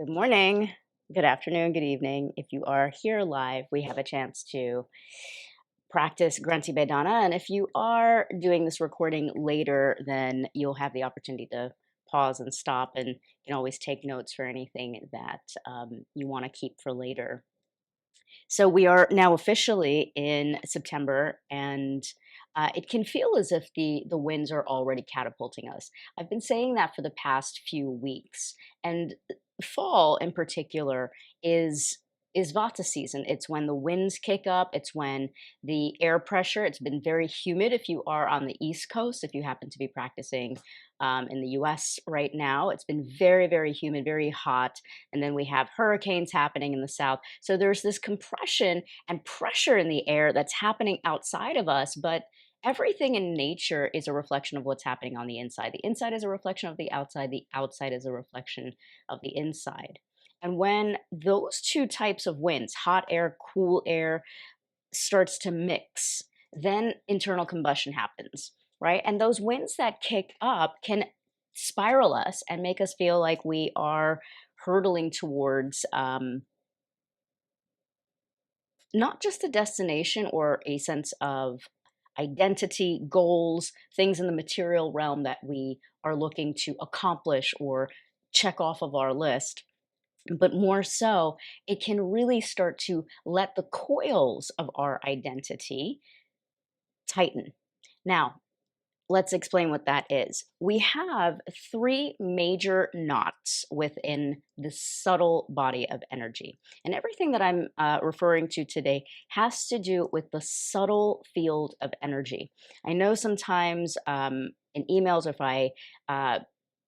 Good morning, good afternoon, good evening. If you are here live, we have a chance to practice Granthi Bhedana. And if you are doing this recording later, then you'll have the opportunity to pause and stop, and you can always take notes for anything that you want to keep for later. So we are now officially in September, and it can feel as if the winds are already catapulting us. I've been saying that for the past few weeks, and fall in particular is Vata season. It's when the winds kick up. It's when the air pressure. It's been very humid if you are on the East Coast. If you happen to be practicing in the U.S. right now, it's been very, very humid, very hot, and then we have hurricanes happening in the south. So there's this compression and pressure in the air that's happening outside of us, but everything in nature is a reflection of what's happening on the inside. The inside is a reflection of the outside is a reflection of the inside. And when those two types of winds, hot air, cool air, starts to mix, then internal combustion happens, right? And those winds that kick up can spiral us and make us feel like we are hurtling towards not just a destination or a sense of identity, goals, things in the material realm that we are looking to accomplish or check off of our list, but more so, it can really start to let the coils of our identity tighten. Now, let's explain what that is. We have three major knots within the subtle body of energy. And everything that I'm referring to today has to do with the subtle field of energy. I know sometimes in emails, if I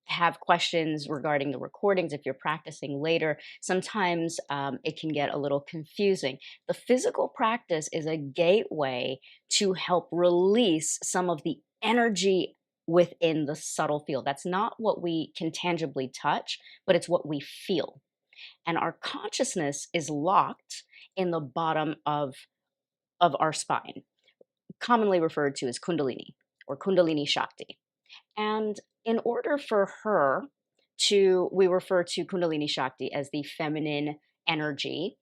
have questions regarding the recordings, if you're practicing later, sometimes it can get a little confusing. The physical practice is a gateway to help release some of the energy within the subtle field. That's not what we can tangibly touch, but it's what we feel. And our consciousness is locked in the bottom of our spine, commonly referred to as Kundalini or Kundalini Shakti. And in order for her we refer to Kundalini Shakti as the feminine energy.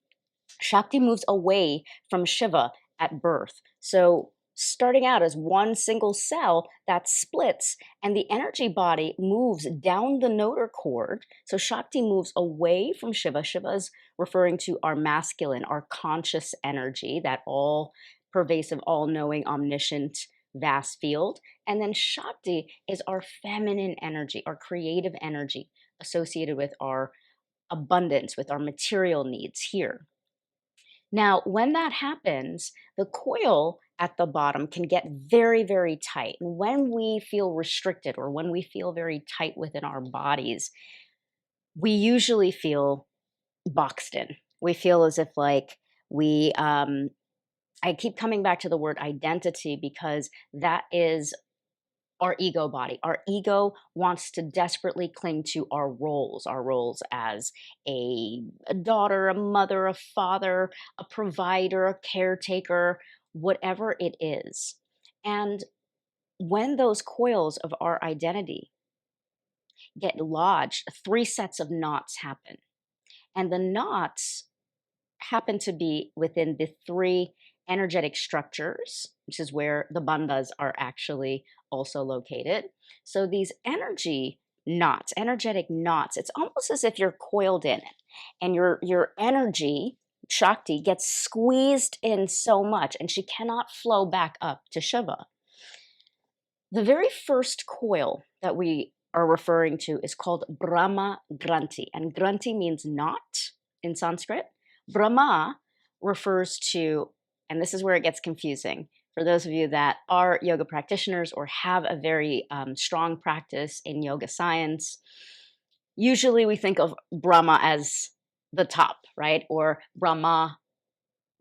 Shakti moves away from Shiva at birth. So starting out as one single cell that splits, and the energy body moves down the notor cord. So Shakti moves away from Shiva. Shiva is referring to our masculine, our conscious energy, that all pervasive, all knowing, omniscient, vast field. And then Shakti is our feminine energy, our creative energy associated with our abundance, with our material needs here. Now, when that happens, the coil at the bottom can get very, very tight. And when we feel restricted or when we feel very tight within our bodies, we usually feel boxed in. We feel as if like I keep coming back to the word identity because that is our ego body. Our ego wants to desperately cling to our roles as a daughter, a mother, a father, a provider, a caretaker, whatever it is. And when those coils of our identity get lodged, three sets of knots happen. And the knots happen to be within the three energetic structures, which is where the bandhas are actually also located. So these energetic knots, it's almost as if you're coiled in it and your energy, Shakti, gets squeezed in so much and she cannot flow back up to Shiva. The very first coil that we are referring to is called Brahma Granthi, and Granthi means knot in Sanskrit. Brahma refers to, and this is where it gets confusing, for those of you that are yoga practitioners or have a very strong practice in yoga science, usually we think of Brahma as the top, right? Or Brahma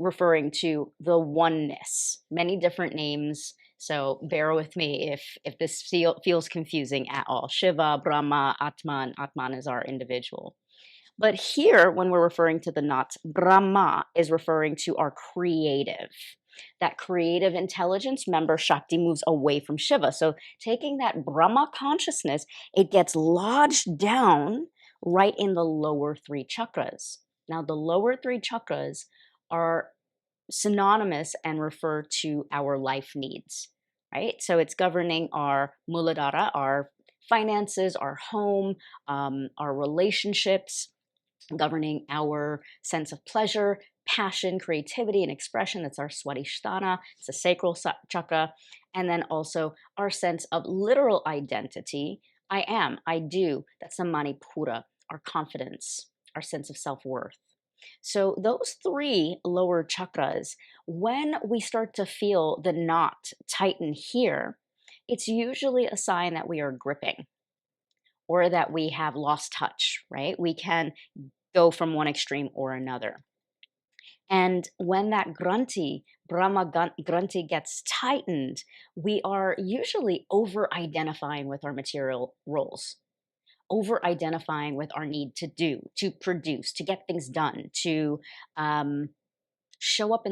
referring to the oneness, many different names. So bear with me if this feels confusing at all. Shiva, Brahma, Atman. Atman is our individual. But here, when we're referring to the knots, Brahma is referring to our creative. That creative intelligence, remember, Shakti moves away from Shiva. So taking that Brahma consciousness, it gets lodged down right in the lower three chakras. Now, the lower three chakras are synonymous and refer to our life needs, right? So it's governing our muladhara, our finances, our home, our relationships, governing our sense of pleasure, passion, creativity, and expression. That's our swadhisthana. It's a sacral chakra. And then also our sense of literal identity. I am, I do. That's the manipura, our confidence, our sense of self-worth. So those three lower chakras, when we start to feel the knot tighten here, it's usually a sign that we are gripping or that we have lost touch, right? We can go from one extreme or another. And when that Granthi, Brahma Granthi gets tightened, we are usually over identifying with our material roles, over identifying with our need to do, to produce, to get things done, to show up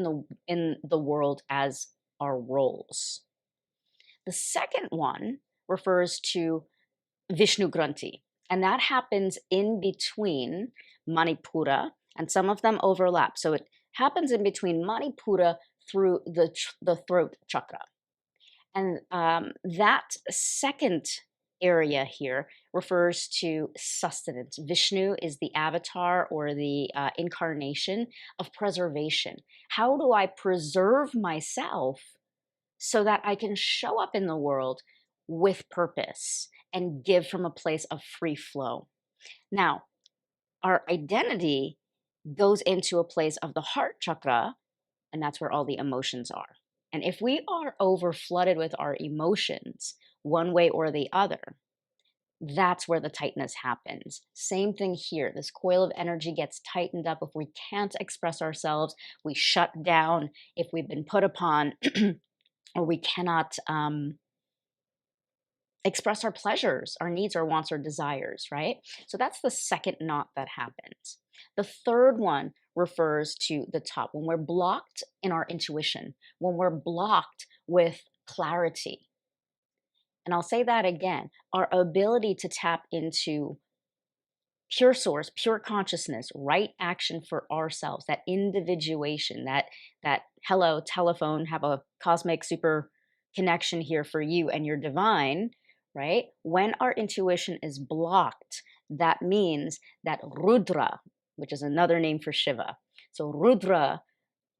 in the world as our roles. The second one refers to Vishnu Granthi, and that happens in between Manipura, and some of them overlap. So it happens in between Manipura through the throat chakra. And that second area here refers to sustenance. Vishnu is the avatar or the incarnation of preservation. How do I preserve myself so that I can show up in the world with purpose and give from a place of free flow? Now, our identity goes into a place of the heart chakra, and that's where all the emotions are. And if we are over flooded with our emotions, one way or the other, that's where the tightness happens. Same thing here. This coil of energy gets tightened up. If we can't express ourselves, we shut down. If we've been put upon, or we cannot express our pleasures, our needs, our wants, our desires, right? So that's the second knot that happens. The third one refers to the top, when we're blocked in our intuition, when we're blocked with clarity. And I'll say that again, our ability to tap into pure source, pure consciousness, right action for ourselves, that individuation, that hello telephone, have a cosmic super connection here for you and your divine, right? When our intuition is blocked, that means that Rudra, which is another name for Shiva, so Rudra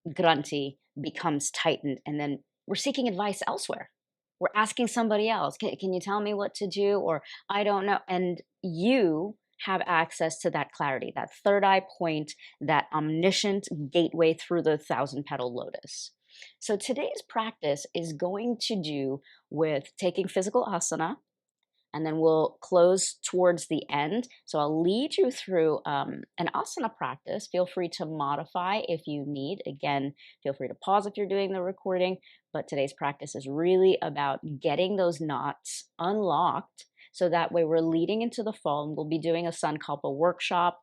Granthi becomes tightened, and then we're seeking advice elsewhere. We're asking somebody else, can you tell me what to do? Or I don't know. And you have access to that clarity, that third eye point, that omniscient gateway through the 1,000-petal lotus. So today's practice is going to do with taking physical asana, and then we'll close towards the end. So I'll lead you through an asana practice. Feel free to modify if you need. Again, feel free to pause if you're doing the recording, but today's practice is really about getting those knots unlocked so that way we're leading into the fall, and we'll be doing a Sankalpa workshop,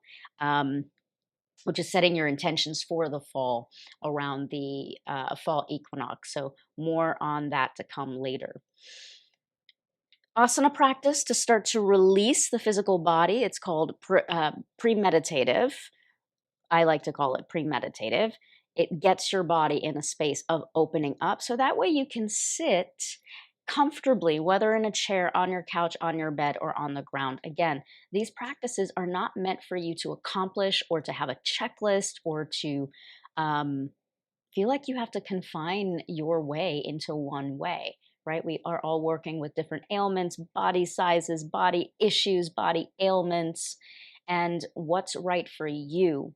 which is setting your intentions for the fall around the fall equinox. So more on that to come later. Asana practice to start to release the physical body. It's called pre-meditative. I like to call it pre-meditative. It gets your body in a space of opening up, so that way you can sit comfortably, whether in a chair, on your couch, on your bed, or on the ground. Again, these practices are not meant for you to accomplish or to have a checklist or to feel like you have to confine your way into one way, right? We are all working with different ailments, body sizes, body issues, body ailments, and what's right for you.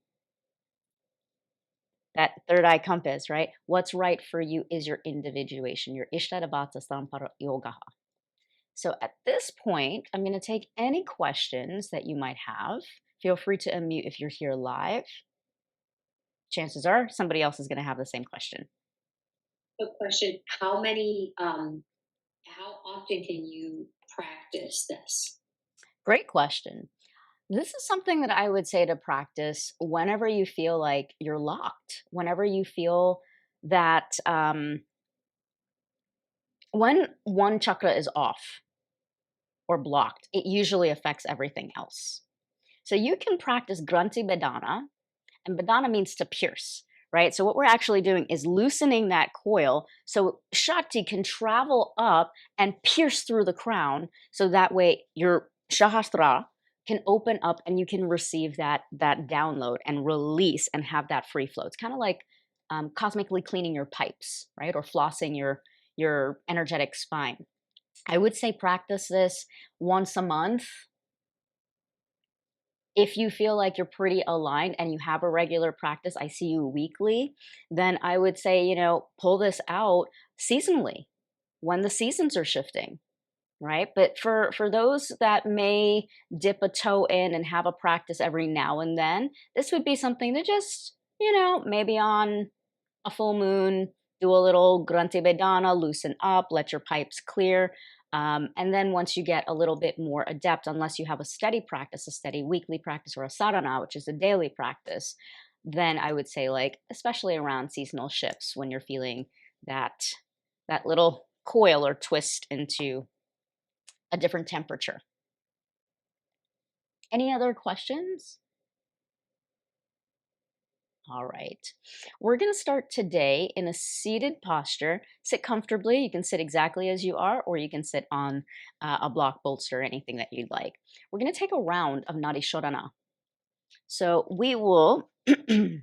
That third eye compass, right? What's right for you is your individuation, your Ishtadavata Sampara Yoga. So at this point, I'm going to take any questions that you might have. Feel free to unmute if you're here live. Chances are somebody else is going to have the same question. Quick question. How often can you practice this? Great question. This is something that I would say to practice whenever you feel like you're locked, whenever you feel that when one chakra is off or blocked, it usually affects everything else. So you can practice Granthi Bhedana, and Bhedana means to pierce, right? So what we're actually doing is loosening that coil so Shakti can travel up and pierce through the crown, so that way your Sahasrara can open up and you can receive that download and release and have that free flow. It's kind of like cosmically cleaning your pipes, right? Or flossing your energetic spine. I would say practice this once a month. If you feel like you're pretty aligned and you have a regular practice, I see you weekly, then I would say, pull this out seasonally when the seasons are shifting, right? But for those that may dip a toe in and have a practice every now and then, this would be something to just, maybe on a full moon, do a little Granthi Vedana, loosen up, let your pipes clear. And then once you get a little bit more adept, unless you have a steady practice, a steady weekly practice, or a sadhana, which is a daily practice, then I would say, like, especially around seasonal shifts when you're feeling that little coil or twist into a different temperature. Any other questions? All right. We're going to start today in a seated posture. Sit comfortably. You can sit exactly as you are, or you can sit on a block bolster, anything that you'd like. We're going to take a round of Nadi Shodhana. So we will, and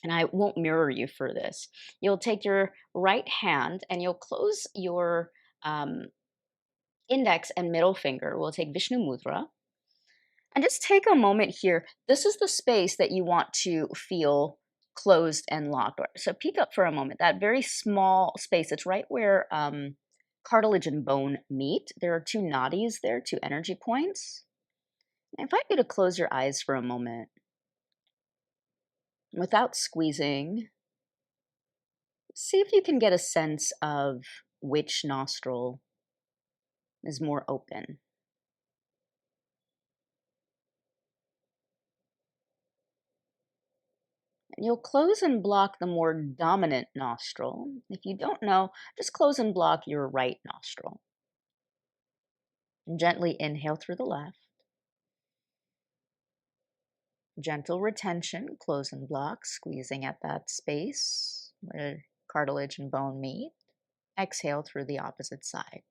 I won't mirror you for this, you'll take your right hand and you'll close your index and middle finger. We'll take Vishnu Mudra. And just take a moment here. This is the space that you want to feel closed and locked. So peek up for a moment. That very small space, it's right where cartilage and bone meet. There are two nadis there, two energy points. I invite you to close your eyes for a moment. Without squeezing, see if you can get a sense of which nostril is more open. You'll close and block the more dominant nostril. If you don't know, just close and block your right nostril. And gently inhale through the left. Gentle retention, close and block, squeezing at that space where cartilage and bone meet. Exhale through the opposite side.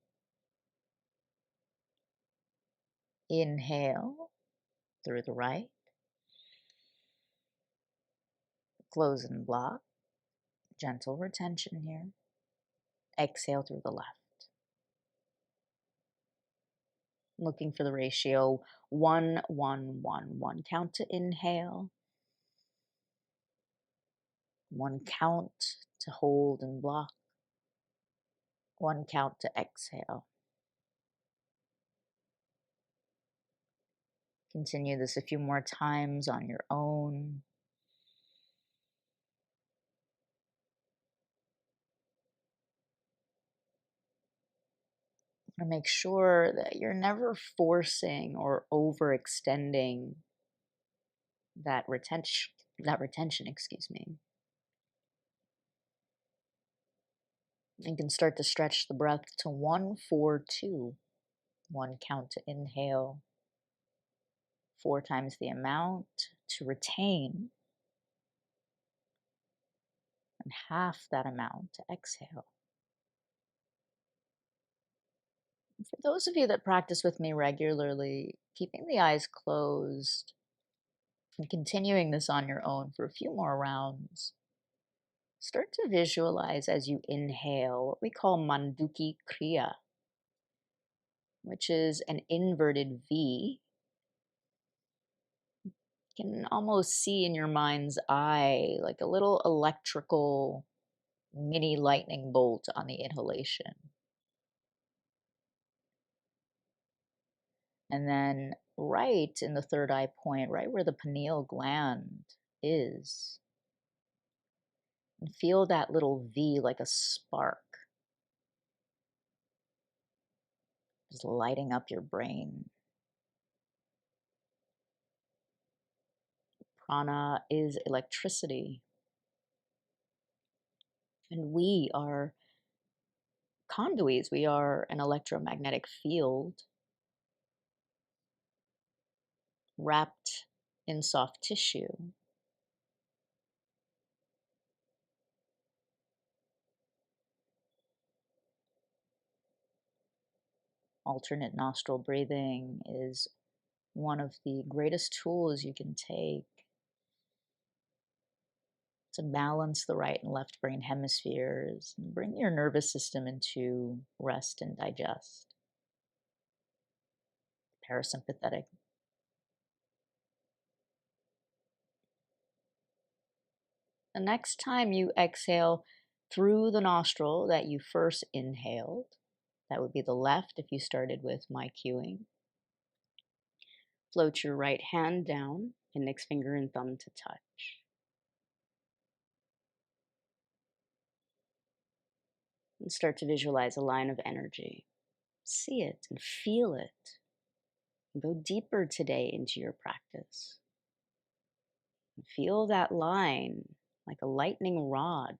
Inhale through the right. Close and block. Gentle retention here. Exhale through the left. Looking for the ratio 1, 1, 1, 1. Count to inhale. 1 count to hold and block. 1 count to exhale. Continue this a few more times on your own. And make sure that you're never forcing or overextending that retention, excuse me. You can start to stretch the breath to 1, 4, 2. 1 count to inhale. 4 times the amount to retain. And half that amount to exhale. For those of you that practice with me regularly, keeping the eyes closed and continuing this on your own for a few more rounds, start to visualize as you inhale what we call Manduki Kriya, which is an inverted V. You can almost see in your mind's eye like a little electrical mini lightning bolt on the inhalation. And then right in the third eye point, right where the pineal gland is, and feel that little V like a spark, just lighting up your brain. Prana is electricity. And we are conduits. We are an electromagnetic field. wrapped in soft tissue. Alternate nostril breathing is one of the greatest tools you can take to balance the right and left brain hemispheres and bring your nervous system into rest and digest. Parasympathetic. The next time you exhale through the nostril that you first inhaled, that would be the left if you started with my cueing. Float your right hand down, index finger and thumb to touch. And start to visualize a line of energy. See it and feel it. And go deeper today into your practice. And feel that line like a lightning rod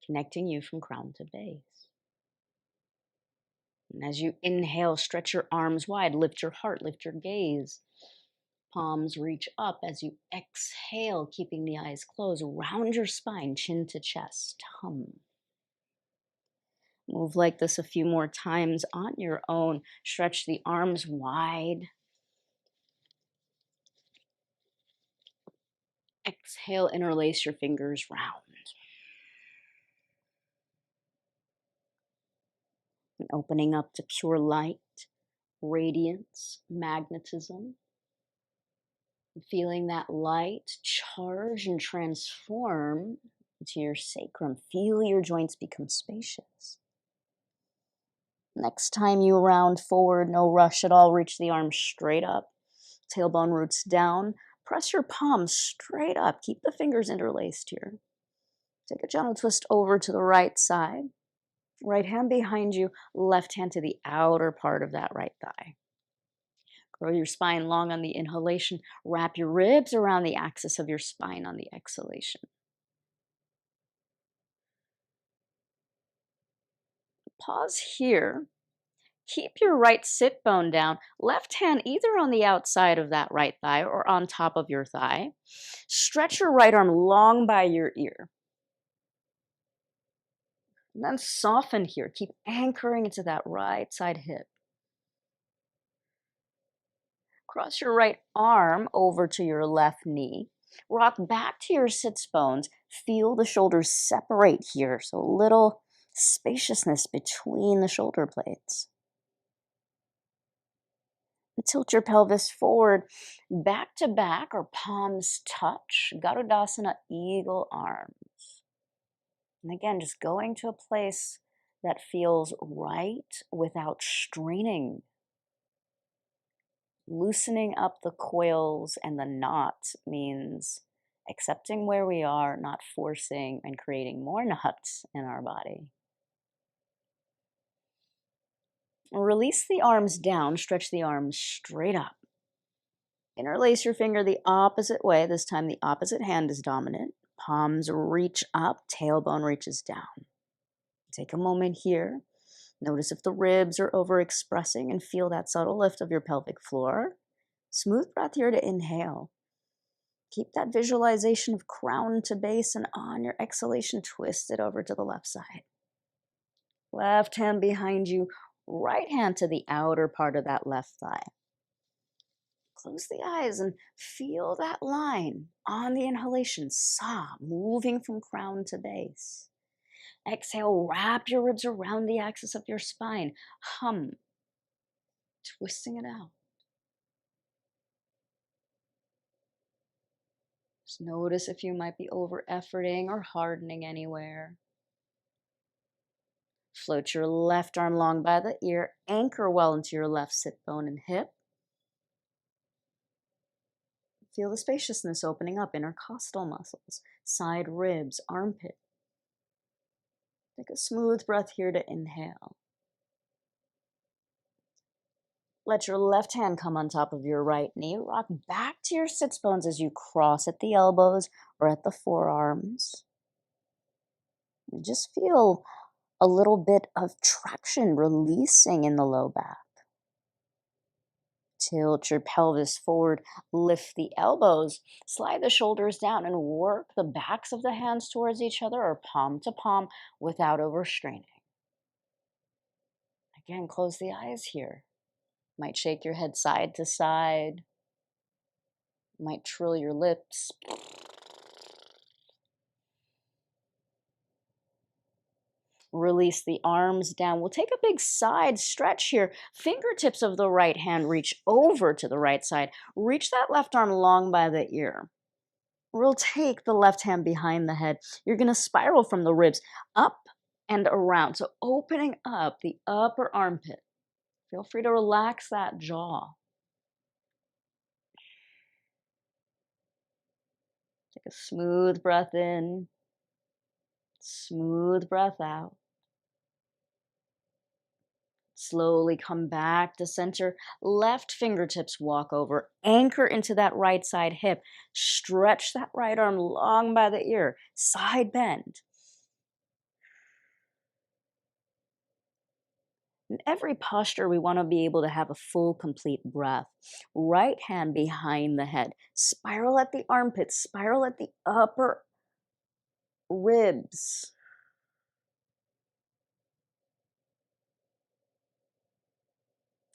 connecting you from crown to base. And as you inhale, stretch your arms wide, lift your heart, lift your gaze. Palms reach up as you exhale, keeping the eyes closed. Round your spine, chin to chest. Hum. Move like this a few more times on your own. Stretch the arms wide. Exhale, interlace your fingers round. And opening up to pure light, radiance, magnetism. Feeling that light charge and transform into your sacrum. Feel your joints become spacious. Next time you round forward, no rush at all, reach the arms straight up. Tailbone roots down. Press your palms straight up. Keep the fingers interlaced here. Take a gentle twist over to the right side. Right hand behind you, left hand to the outer part of that right thigh. Grow your spine long on the inhalation. Wrap your ribs around the axis of your spine on the exhalation. Pause here. Keep your right sit bone down. Left hand either on the outside of that right thigh or on top of your thigh. Stretch your right arm long by your ear. And then soften here. Keep anchoring into that right side hip. Cross your right arm over to your left knee. Rock back to your sits bones. Feel the shoulders separate here. So a little spaciousness between the shoulder blades. And tilt your pelvis forward, back to back or palms touch. Garudasana, eagle arms. And again, just going to a place that feels right without straining. Loosening up the coils and the knots means accepting where we are, not forcing and creating more knots in our body. Release the arms down, stretch the arms straight up. Interlace your finger the opposite way. This time the opposite hand is dominant. Palms reach up, tailbone reaches down. Take a moment here. Notice if the ribs are overexpressing and feel that subtle lift of your pelvic floor. Smooth breath here to inhale. Keep that visualization of crown to base, and on your exhalation, twist it over to the left side. Left hand behind you, right hand to the outer part of that left thigh. Close the eyes and feel that line on the inhalation, sa, moving from crown to base. Exhale, wrap your ribs around the axis of your spine. Hum, twisting it out. Just notice if you might be over-efforting or hardening anywhere. Float your left arm long by the ear. Anchor well into your left sit bone and hip. Feel the spaciousness opening up, intercostal muscles, side ribs, armpit. Take a smooth breath here to inhale. Let your left hand come on top of your right knee. Rock back to your sits bones as you cross at the elbows or at the forearms. And just feel a little bit of traction releasing in the low back. Tilt your pelvis forward, lift the elbows, slide the shoulders down, and work the backs of the hands towards each other or palm to palm without overstraining. Again, close the eyes here. Might shake your head side to side. Might trill your lips. Release the arms down. We'll take a big side stretch here. Fingertips of the right hand reach over to the right side. Reach that left arm long by the ear. We'll take the left hand behind the head. You're going to spiral from the ribs up and around. So opening up the upper armpit. Feel free to relax that jaw. Take a smooth breath in. Smooth breath out. Slowly come back to center. Left fingertips walk over. Anchor into that right side hip. Stretch that right arm long by the ear. Side bend. In every posture, we want to be able to have a full, complete breath. Right hand behind the head. Spiral at the armpits. Spiral at the upper ribs.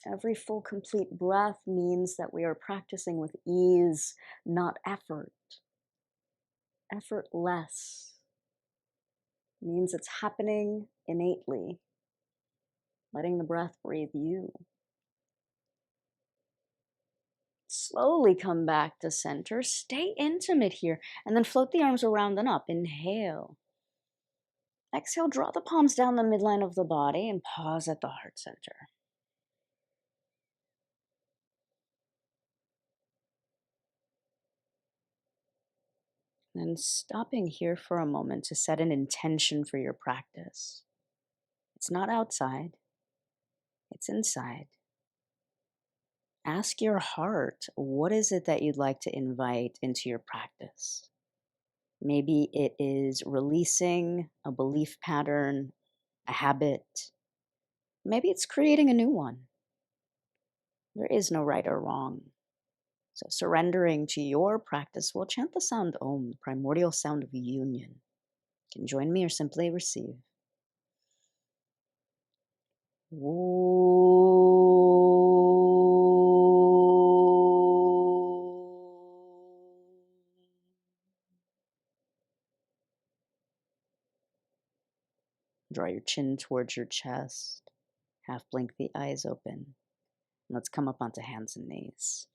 Every full, complete breath means that we are practicing with ease, not effort. Effortless means it's happening innately. Letting the breath breathe you. Slowly come back to center. Stay intimate here. And then float the arms around and up. Inhale. Exhale, draw the palms down the midline of the body and pause at the heart center. Then stopping here for a moment to set an intention for your practice. It's not outside, it's inside. Ask your heart, what is it that you'd like to invite into your practice? Maybe it is releasing a belief pattern, a habit. Maybe it's creating a new one. There is no right or wrong. So surrendering to your practice, we'll chant the sound Om, the primordial sound of union. You can join me or simply receive. Draw your chin towards your chest. Half blink the eyes open. Let's come up onto hands and knees.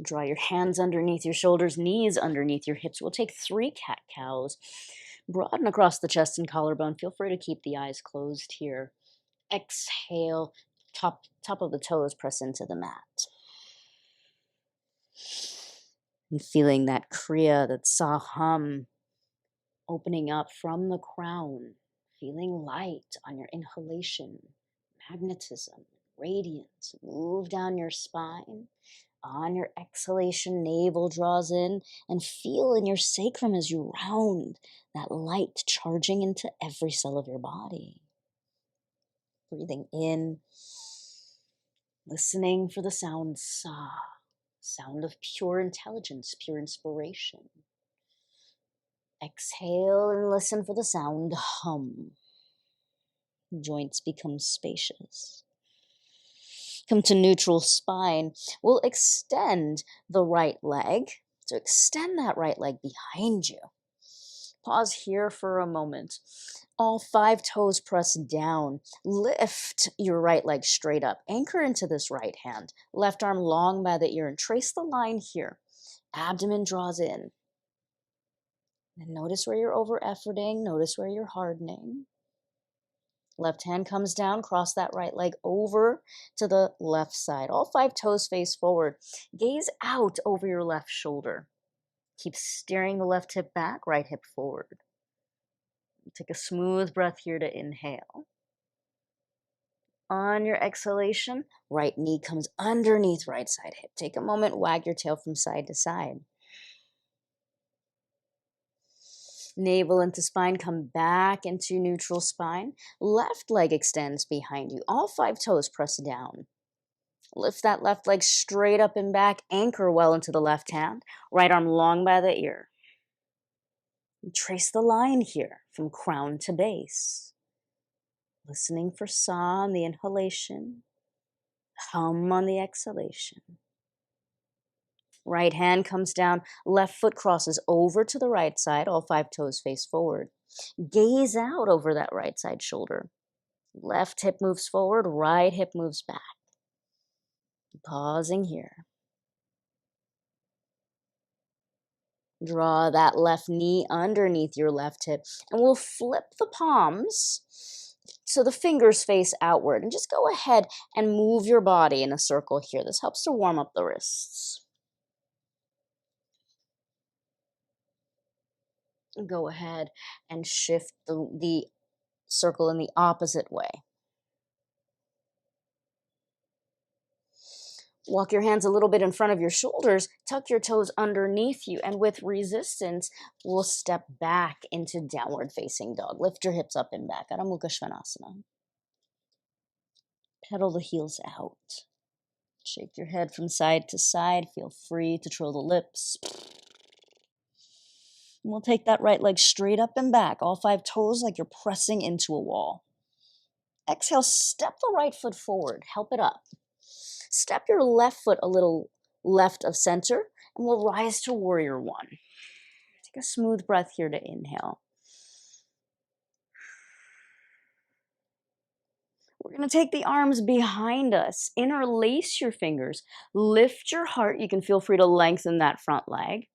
Draw your hands underneath your shoulders, knees underneath your hips. We'll take 3 cat-cows. Broaden across the chest and collarbone. Feel free to keep the eyes closed here. Exhale, top of the toes press into the mat. And feeling that kriya, that saham, opening up from the crown. Feeling light on your inhalation, magnetism, radiance. Move down your spine. On your exhalation, navel draws in, and feel in your sacrum as you round that light charging into every cell of your body. Breathing in, listening for the sound sa, sound of pure intelligence, pure inspiration. Exhale and listen for the sound hum. Joints become spacious. Come to neutral spine. We'll extend the right leg. So extend that right leg behind you. Pause here for a moment. All 5 toes press down. Lift your right leg straight up. Anchor into this right hand. Left arm long by the ear and trace the line here. Abdomen draws in. And notice where you're over-efforting. Notice where you're hardening. Left hand comes down, cross that right leg over to the left side. All 5 toes face forward. Gaze out over your left shoulder. Keep steering the left hip back, right hip forward. Take a smooth breath here to inhale. On your exhalation, right knee comes underneath right side hip. Take a moment, wag your tail from side to side. Navel into spine, come back into neutral spine. Left leg extends behind you. All 5 toes press down. Lift that left leg straight up and back. Anchor well into the left hand. Right arm long by the ear. Trace the line here from crown to base. Listening for sa on the inhalation. Hum on the exhalation. Right hand comes down, left foot crosses over to the right side, all 5 toes face forward. Gaze out over that right side shoulder. Left hip moves forward, right hip moves back. Pausing here. Draw that left knee underneath your left hip, and we'll flip the palms so the fingers face outward. And just go ahead and move your body in a circle here. This helps to warm up the wrists. Go ahead and shift the circle in the opposite way. Walk your hands a little bit in front of your shoulders, tuck your toes underneath you, and with resistance, we'll step back into downward facing dog. Lift your hips up and back, Adho Mukha Svanasana. Pedal the heels out. Shake your head from side to side. Feel free to trill the lips. And we'll take that right leg straight up and back, all 5 toes like you're pressing into a wall. Exhale, step the right foot forward, help it up. Step your left foot a little left of center, and we'll rise to warrior 1. Take a smooth breath here to inhale. We're going to take the arms behind us, interlace your fingers, lift your heart. You can feel free to lengthen that front leg.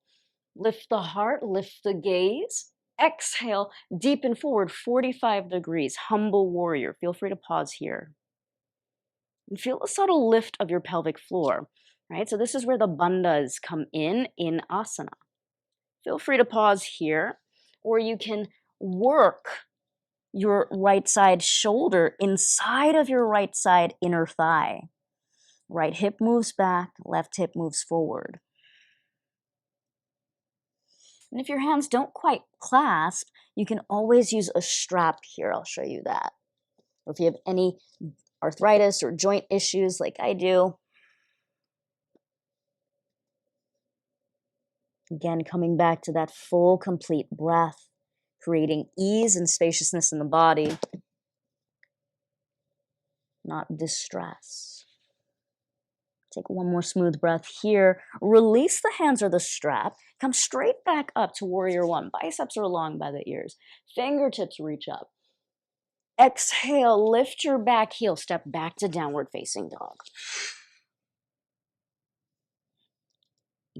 Lift the heart, lift the gaze. Exhale, deepen forward 45 degrees, humble warrior. Feel free to pause here. And feel a subtle lift of your pelvic floor, right? So this is where the bandhas come in asana. Feel free to pause here, or you can work your right side shoulder inside of your right side inner thigh. Right hip moves back, left hip moves forward. And if your hands don't quite clasp, you can always use a strap here. I'll show you that. Or if you have any arthritis or joint issues like I do. Again, coming back to that full, complete breath, creating ease and spaciousness in the body, not distress. Take one more smooth breath here. Release the hands or the strap. Come straight back up to warrior 1. Biceps are long by the ears. Fingertips reach up. Exhale, lift your back heel. Step back to downward facing dog.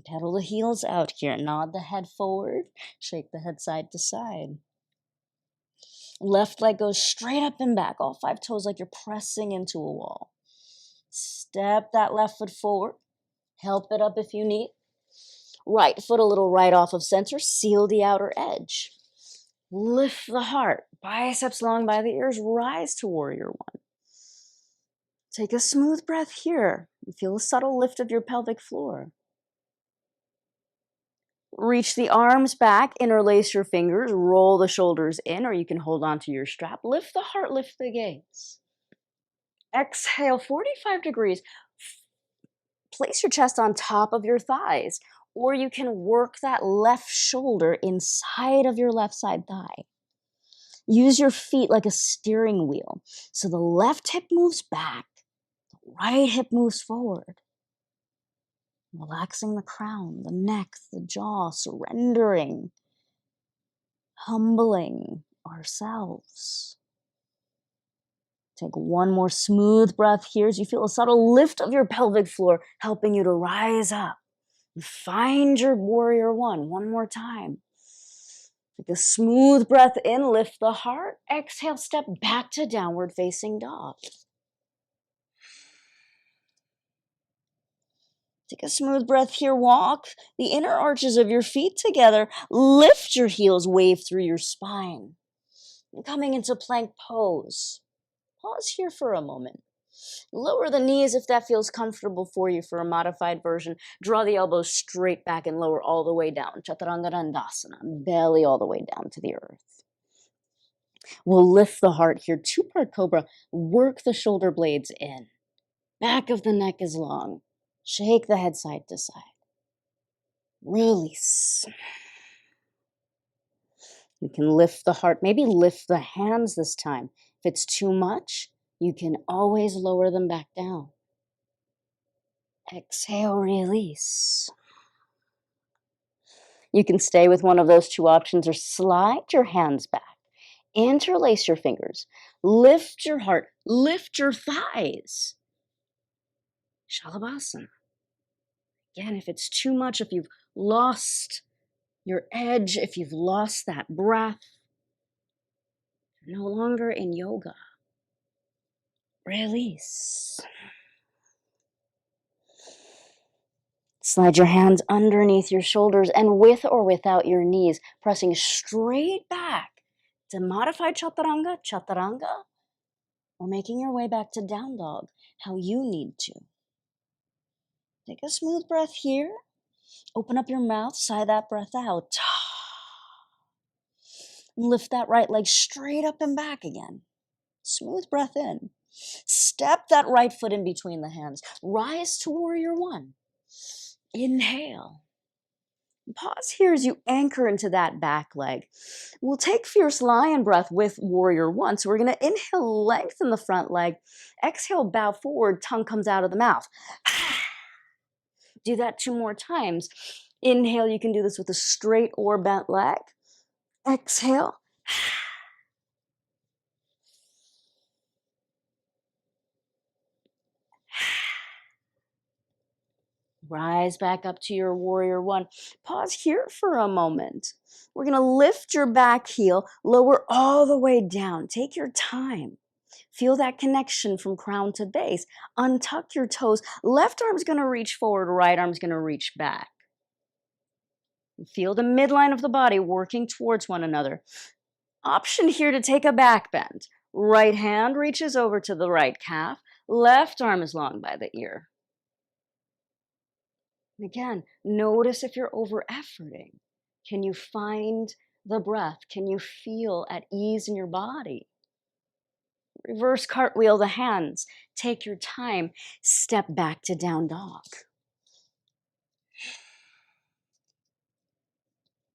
Pedal the heels out here. Nod the head forward. Shake the head side to side. Left leg goes straight up and back. All 5 toes like you're pressing into a wall. Step that left foot forward. Help it up if you need. Right foot a little right off of center. Seal the outer edge. Lift the heart. Biceps long by the ears. Rise to warrior 1. Take a smooth breath here. Feel a subtle lift of your pelvic floor. Reach the arms back, interlace your fingers, roll the shoulders in, or you can hold on to your strap. Lift the heart, lift the gaze. Exhale, 45 degrees. Place your chest on top of your thighs, or you can work that left shoulder inside of your left side thigh. Use your feet like a steering wheel. So the left hip moves back, the right hip moves forward. Relaxing the crown, the neck, the jaw, surrendering, humbling ourselves. Take one more smooth breath here as you feel a subtle lift of your pelvic floor, helping you to rise up. Find your warrior 1 one more time. Take a smooth breath in, lift the heart. Exhale, step back to downward facing dog. Take a smooth breath here. Walk the inner arches of your feet together. Lift your heels, wave through your spine. And coming into plank pose. Pause here for a moment. Lower the knees if that feels comfortable for you for a modified version. Draw the elbows straight back and lower all the way down. Chaturanga Dandasana, belly all the way down to the earth. We'll lift the heart here, two-part cobra. Work the shoulder blades in. Back of the neck is long. Shake the head side to side. Release. You can lift the heart, maybe lift the hands this time. If it's too much, you can always lower them back down. Exhale, release. You can stay with one of those two options or slide your hands back. Interlace your fingers. Lift your heart. Lift your thighs. Shalabhasana. Again, if it's too much, if you've lost your edge, if you've lost that breath, you're no longer in yoga. Release. Slide your hands underneath your shoulders and with or without your knees, pressing straight back to modified chaturanga, or making your way back to down dog, how you need to. Take a smooth breath here. Open up your mouth, sigh that breath out. Lift that right leg straight up and back again. Smooth breath in. Step that right foot in between the hands. Rise to warrior one. Inhale. Pause here as you anchor into that back leg. We'll take fierce lion breath with warrior one. So we're going to inhale, lengthen the front leg. Exhale, bow forward, tongue comes out of the mouth. Do that 2 more times. Inhale, you can do this with a straight or bent leg. Exhale. Rise back up to your warrior one. Pause here for a moment. We're going to lift your back heel, lower all the way down. Take your time. Feel that connection from crown to base. Untuck your toes. Left arm's going to reach forward, right arm's going to reach back. Feel the midline of the body working towards one another. Option here to take a back bend. Right hand reaches over to the right calf. Left arm is long by the ear. Again, notice if you're over-efforting. Can you find the breath? Can you feel at ease in your body? Reverse cartwheel the hands. Take your time. Step back to down dog.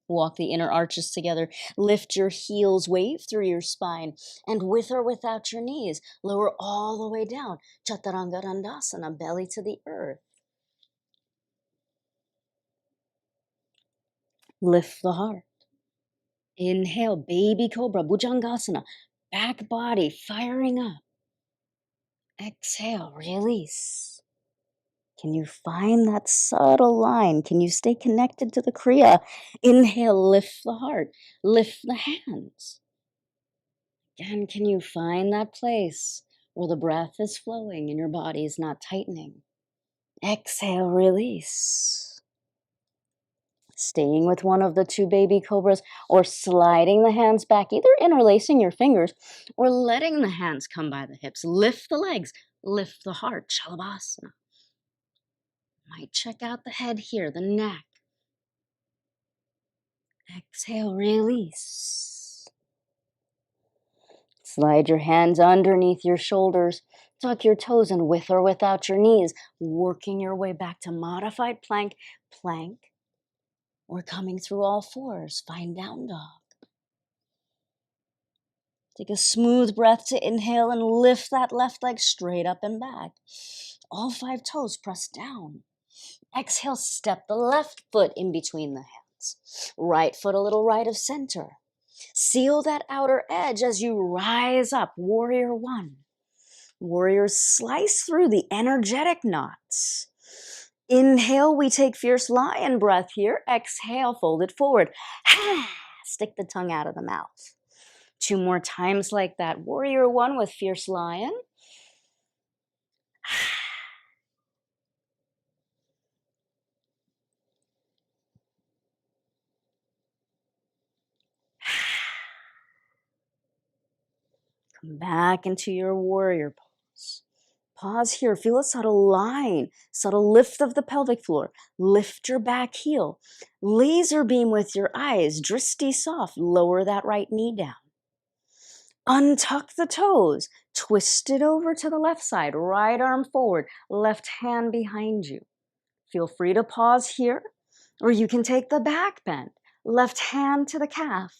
Walk the inner arches together. Lift your heels, wave through your spine. And with or without your knees, lower all the way down. Chaturanga Dandasana, belly to the earth. Lift the heart. Inhale, baby cobra, bhujangasana. Back body firing up. Exhale, release. Can you find that subtle line? Can you stay connected to the Kriya? Inhale, lift the heart, lift the hands. Again, can you find that place where the breath is flowing and your body is not tightening? Exhale, release. Staying with one of the 2 baby cobras or sliding the hands back, either interlacing your fingers or letting the hands come by the hips. Lift the legs, lift the heart, Shalabhasana. Might check out the head here, the neck. Exhale, release. Slide your hands underneath your shoulders. Tuck your toes in with or without your knees. Working your way back to modified plank, or coming through all fours. Find down dog. Take a smooth breath to inhale and lift that left leg straight up and back. All 5 toes press down. Exhale, step the left foot in between the hands. Right foot a little right of center. Seal that outer edge as you rise up, warrior one. Warriors slice through the energetic knots. Inhale, we take fierce lion breath here. Exhale, fold it forward. Stick the tongue out of the mouth. 2 more times like that. Warrior one with fierce lion. Come back into your warrior pose. Pause here. Feel a subtle line, subtle lift of the pelvic floor. Lift your back heel. Laser beam with your eyes. Dristi soft. Lower that right knee down. Untuck the toes. Twist it over to the left side. Right arm forward. Left hand behind you. Feel free to pause here, or you can take the back bend. Left hand to the calf.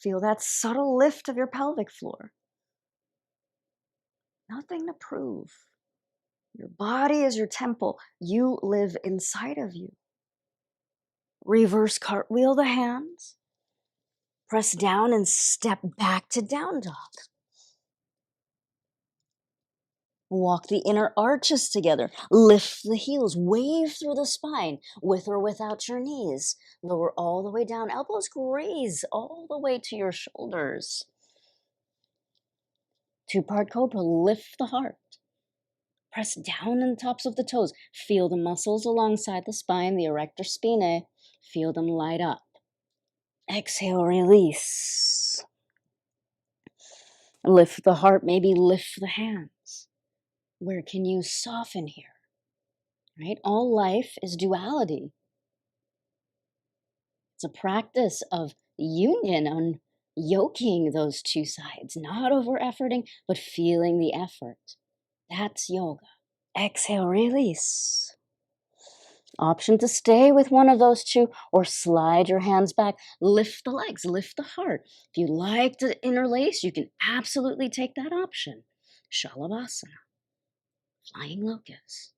Feel that subtle lift of your pelvic floor. Nothing to prove. Your body is your temple. You live inside of you. Reverse cartwheel the hands. Press down and step back to down dog. Walk the inner arches together. Lift the heels. Wave through the spine, with or without your knees. Lower all the way down. Elbows graze all the way to your shoulders. Two-part cobra. Lift the heart. Press down in the tops of the toes. Feel the muscles alongside the spine, the erector spinae. Feel them light up. Exhale, release. Lift the heart, maybe lift the hands. Where can you soften here? Right? All life is duality. It's a practice of union, on yoking those two sides, not over efforting, but feeling the effort. That's yoga. Exhale, release. Option to stay with one of those two or slide your hands back. Lift the legs, lift the heart. If you like to interlace, you can absolutely take that option. Shalabhasana, flying locust.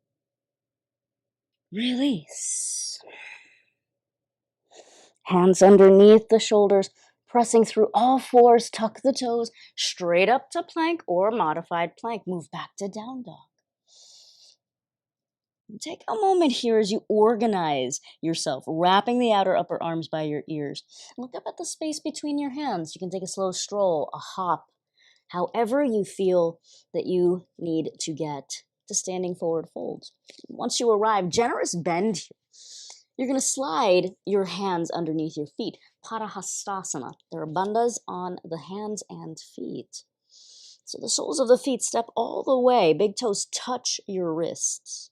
Release. Hands underneath the shoulders, pressing through all fours, tuck the toes, straight up to plank or modified plank. Move back to down dog. Take a moment here as you organize yourself, wrapping the outer upper arms by your ears. Look up at the space between your hands. You can take a slow stroll, a hop, however you feel that you need to get to standing forward fold. Once you arrive, generous bend here. You're going to slide your hands underneath your feet. Padahastasana. There are bandhas on the hands and feet. So the soles of the feet step all the way. Big toes touch your wrists.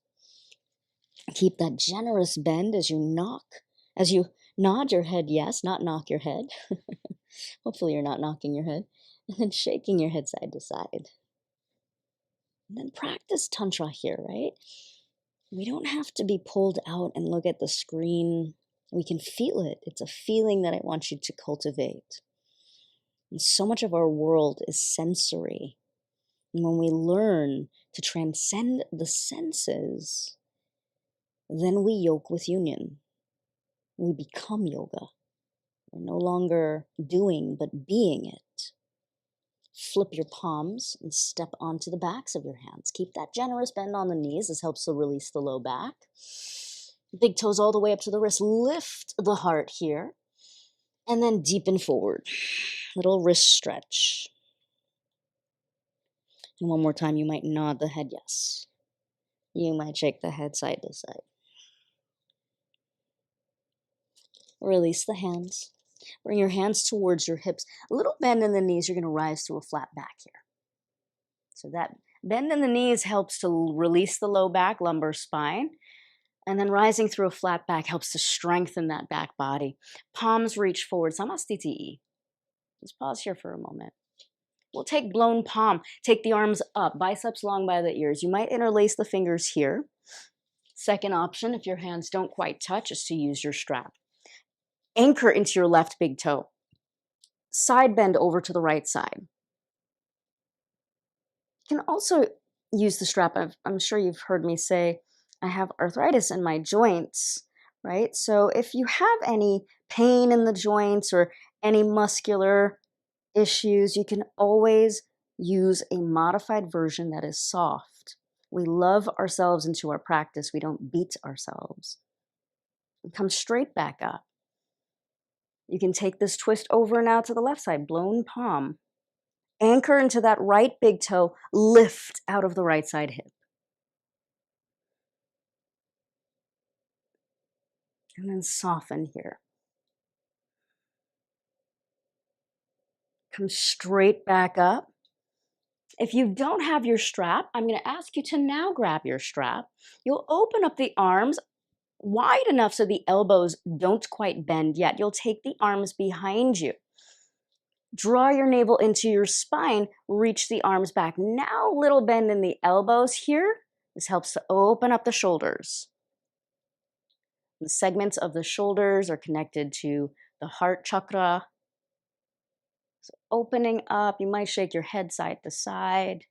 Keep that generous bend as you nod your head, yes, not knock your head. Hopefully you're not knocking your head. And then shaking your head side to side. And then practice tantra here, right? We don't have to be pulled out and look at the screen. We can feel it. It's a feeling that I want you to cultivate. And so much of our world is sensory. And when we learn to transcend the senses, then we yoke with union. We become yoga. We're no longer doing, but being it. Flip your palms and step onto the backs of your hands. Keep that generous bend on the knees. This helps to release the low back. Big toes all the way up to the wrist. Lift the heart here. And then deepen forward. Little wrist stretch. And one more time, you might nod the head yes. You might shake the head side to side. Release the hands. Bring your hands towards your hips. A little bend in the knees. You're going to rise to a flat back here. So that bend in the knees helps to release the low back, lumbar spine. And then rising through a flat back helps to strengthen that back body. Palms reach forward. Samastiti. Just pause here for a moment. We'll take blown palm. Take the arms up, biceps long by the ears. You might interlace the fingers here. Second option, if your hands don't quite touch, is to use your strap. Anchor into your left big toe. Side bend over to the right side. You can also use the strap. I'm sure you've heard me say, I have arthritis in my joints, right? So if you have any pain in the joints or any muscular issues, you can always use a modified version that is soft. We love ourselves into our practice. We don't beat ourselves. Come straight back up. You can take this twist over now to the left side, blown palm. Anchor into that right big toe, lift out of the right side hip. And then soften here. Come straight back up. If you don't have your strap, I'm going to ask you to now grab your strap. You'll open up the arms wide enough so the elbows don't quite bend yet. You'll take the arms behind you. Draw your navel into your spine, reach the arms back. Now, little bend in the elbows here. This helps to open up the shoulders. The segments of the shoulders are connected to the heart chakra. So opening up, you might shake your head side to side.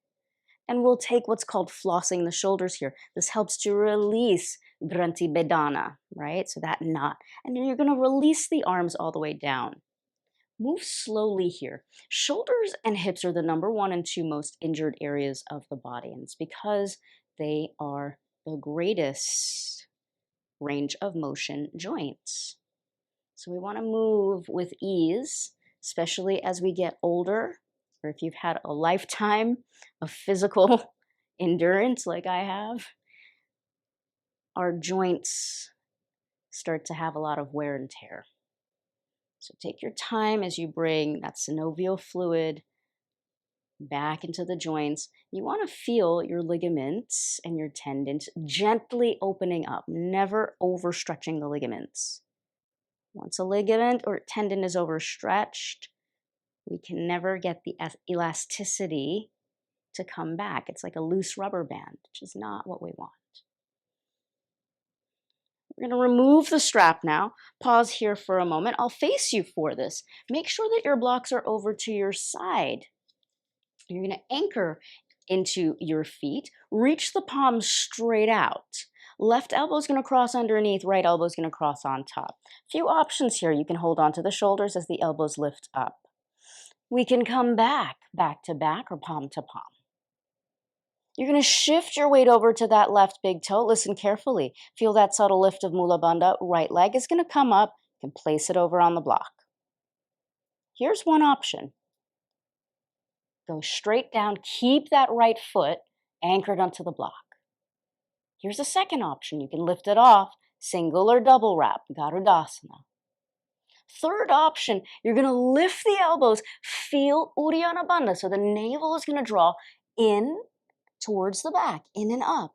And we'll take what's called flossing the shoulders here. This helps to release Granthi Bhedana, right? So that knot. And then you're going to release the arms all the way down. Move slowly here. Shoulders and hips are the number 1 and 2 most injured areas of the body. And it's because they are the greatest range of motion joints. So we want to move with ease, especially as we get older, or if you've had a lifetime of physical endurance like I have. Our joints start to have a lot of wear and tear. So take your time as you bring that synovial fluid back into the joints. You want to feel your ligaments and your tendons gently opening up, never overstretching the ligaments. Once a ligament or tendon is overstretched, we can never get the elasticity to come back. It's like a loose rubber band, which is not what we want. We're going to remove the strap now. Pause here for a moment. I'll face you for this. Make sure that your blocks are over to your side. You're going to anchor into your feet. Reach the palms straight out. Left elbow is going to cross underneath. Right elbow is going to cross on top. Few options here. You can hold on to the shoulders as the elbows lift up. We can come back to back, or palm to palm. You're going to shift your weight over to that left big toe. Listen carefully. Feel that subtle lift of Mula Bandha. Right leg is going to come up. You can place it over on the block. Here's one option. Go straight down. Keep that right foot anchored onto the block. Here's a second option. You can lift it off. Single or double wrap. Garudasana. Third option, you're going to lift the elbows. Feel Uddiyana Bandha. So the navel is going to draw in towards the back, in and up.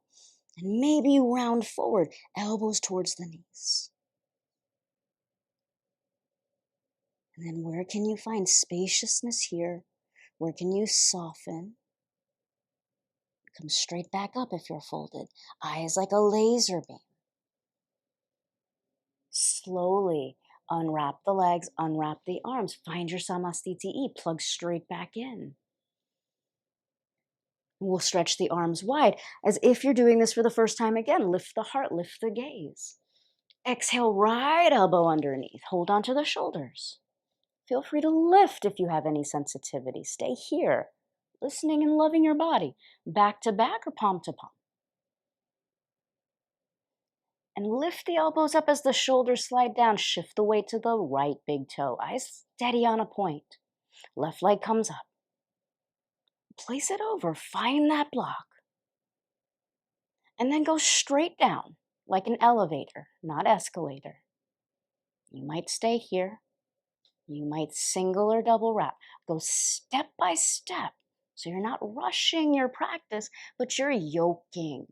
And maybe you round forward, elbows towards the knees. And then where can you find spaciousness here? Where can you soften? Come straight back up if you're folded. Eyes like a laser beam. Slowly unwrap the legs, unwrap the arms. Find your samastiti, plug straight back in. We'll stretch the arms wide as if you're doing this for the first time again. Lift the heart, lift the gaze. Exhale, right elbow underneath. Hold on to the shoulders. Feel free to lift if you have any sensitivity. Stay here, listening and loving your body. Back to back or palm to palm. And lift the elbows up as the shoulders slide down. Shift the weight to the right big toe. Eyes steady on a point. Left leg comes up. Place it over. Find that block. And then go straight down like an elevator, not escalator. You might stay here. You might single or double wrap. Go step by step. So you're not rushing your practice, but you're yoking.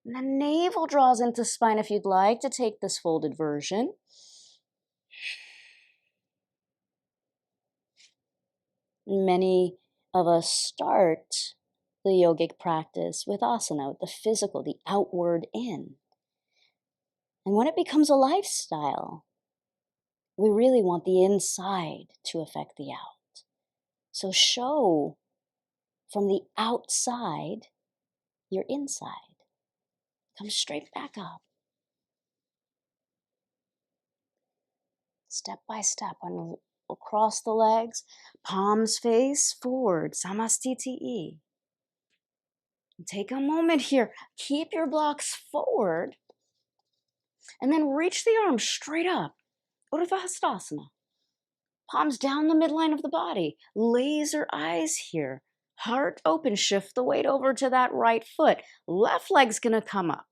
And the navel draws into spine if you'd like to take this folded version. Many of us start the yogic practice with asana, with the physical, the outward in. And when it becomes a lifestyle, we really want the inside to affect the out. So show from the outside your inside. Come straight back up. Step by step, across the legs, palms face forward, samastiti. Take a moment here. Keep your blocks forward. And then reach the arms straight up. Urdhva Hastasana. Palms down the midline of the body. Laser eyes here. Heart open. Shift the weight over to that right foot. Left leg's going to come up.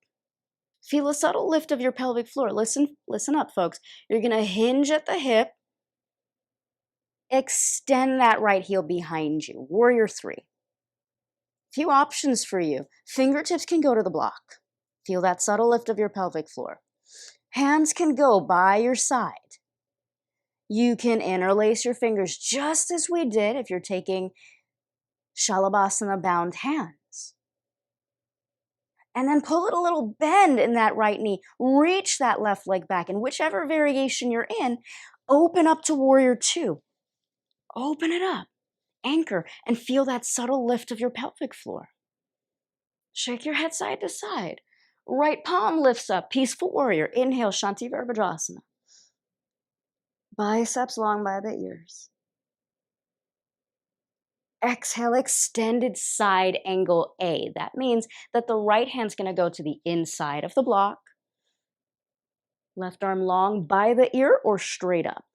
Feel a subtle lift of your pelvic floor. Listen up, folks. You're going to hinge at the hip. Extend that right heel behind you. Warrior 3. Few options for you. Fingertips can go to the block. Feel that subtle lift of your pelvic floor. Hands can go by your side. You can interlace your fingers just as we did if you're taking Shalabhasana bound hands. And then pull it a little bend in that right knee. Reach that left leg back. And whichever variation you're in, open up to warrior two. Open it up. Anchor and feel that subtle lift of your pelvic floor. Shake your head side to side. Right palm lifts up, peaceful warrior. Inhale, Shanti Virabhadrasana. Biceps long by the ears. Exhale, extended side angle A. That means that the right hand's going to go to the inside of the block. Left arm long by the ear or straight up.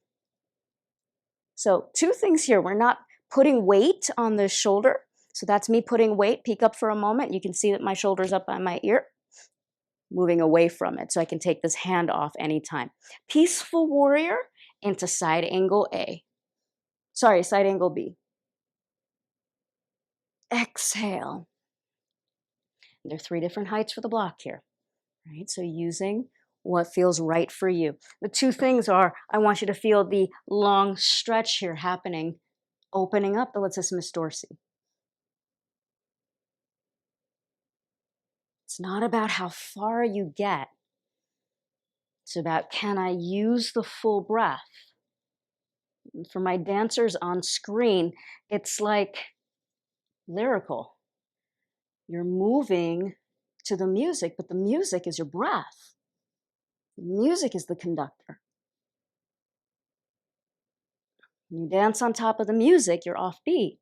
So 2 things here. We're not putting weight on the shoulder. So that's me putting weight. Peek up for a moment. You can see that my shoulder's up by my ear. Moving away from it so I can take this hand off anytime. Peaceful warrior into side angle A. Sorry, side angle B. Exhale. There are 3 different heights for the block here, right? So using what feels right for you. The 2 things are, I want you to feel the long stretch here happening, opening up the latissimus dorsi. It's not about how far you get. It's about, can I use the full breath? For my dancers on screen, it's like lyrical. You're moving to the music, but the music is your breath. The music is the conductor. When you dance on top of the music, you're offbeat.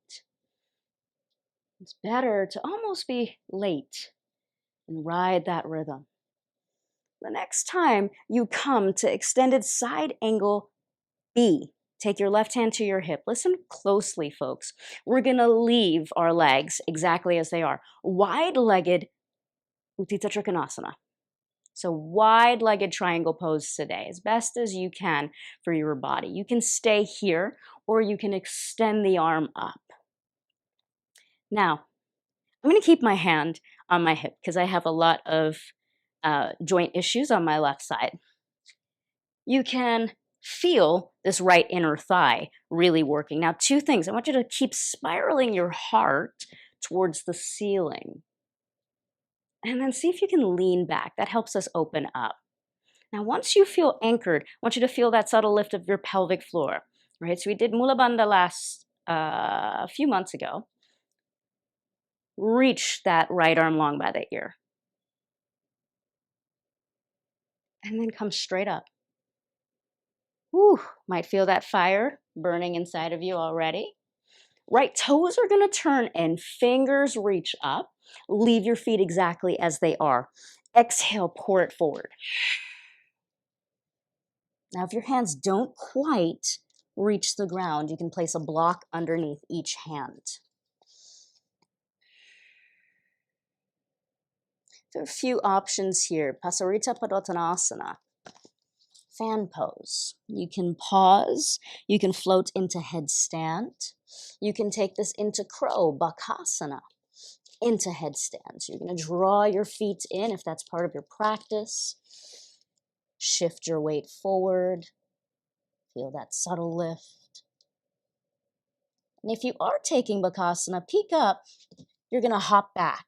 It's better to almost be late and ride that rhythm. The next time you come to extended side angle B, take your left hand to your hip. Listen closely, folks. We're going to leave our legs exactly as they are. Wide-legged Utthita Trikonasana. So wide-legged triangle pose today, as best as you can for your body. You can stay here, or you can extend the arm up. Now, I'm going to keep my hand on my hip because I have a lot of joint issues on my left side. You can feel this right inner thigh really working. Now, 2 things. I want you to keep spiraling your heart towards the ceiling. And then see if you can lean back. That helps us open up. Now, once you feel anchored, I want you to feel that subtle lift of your pelvic floor. Right? So we did Mula Bandha a few months ago. Reach that right arm long by the ear. And then come straight up. Whew, might feel that fire burning inside of you already. Right toes are going to turn in, fingers reach up. Leave your feet exactly as they are. Exhale, pour it forward. Now, if your hands don't quite reach the ground, you can place a block underneath each hand. There are a few options here. Pasarita Padottanasana. Fan pose. You can pause. You can float into headstand. You can take this into crow, Bakasana, into headstand. So you're going to draw your feet in if that's part of your practice. Shift your weight forward. Feel that subtle lift. And if you are taking Bakasana, peek up. You're going to hop back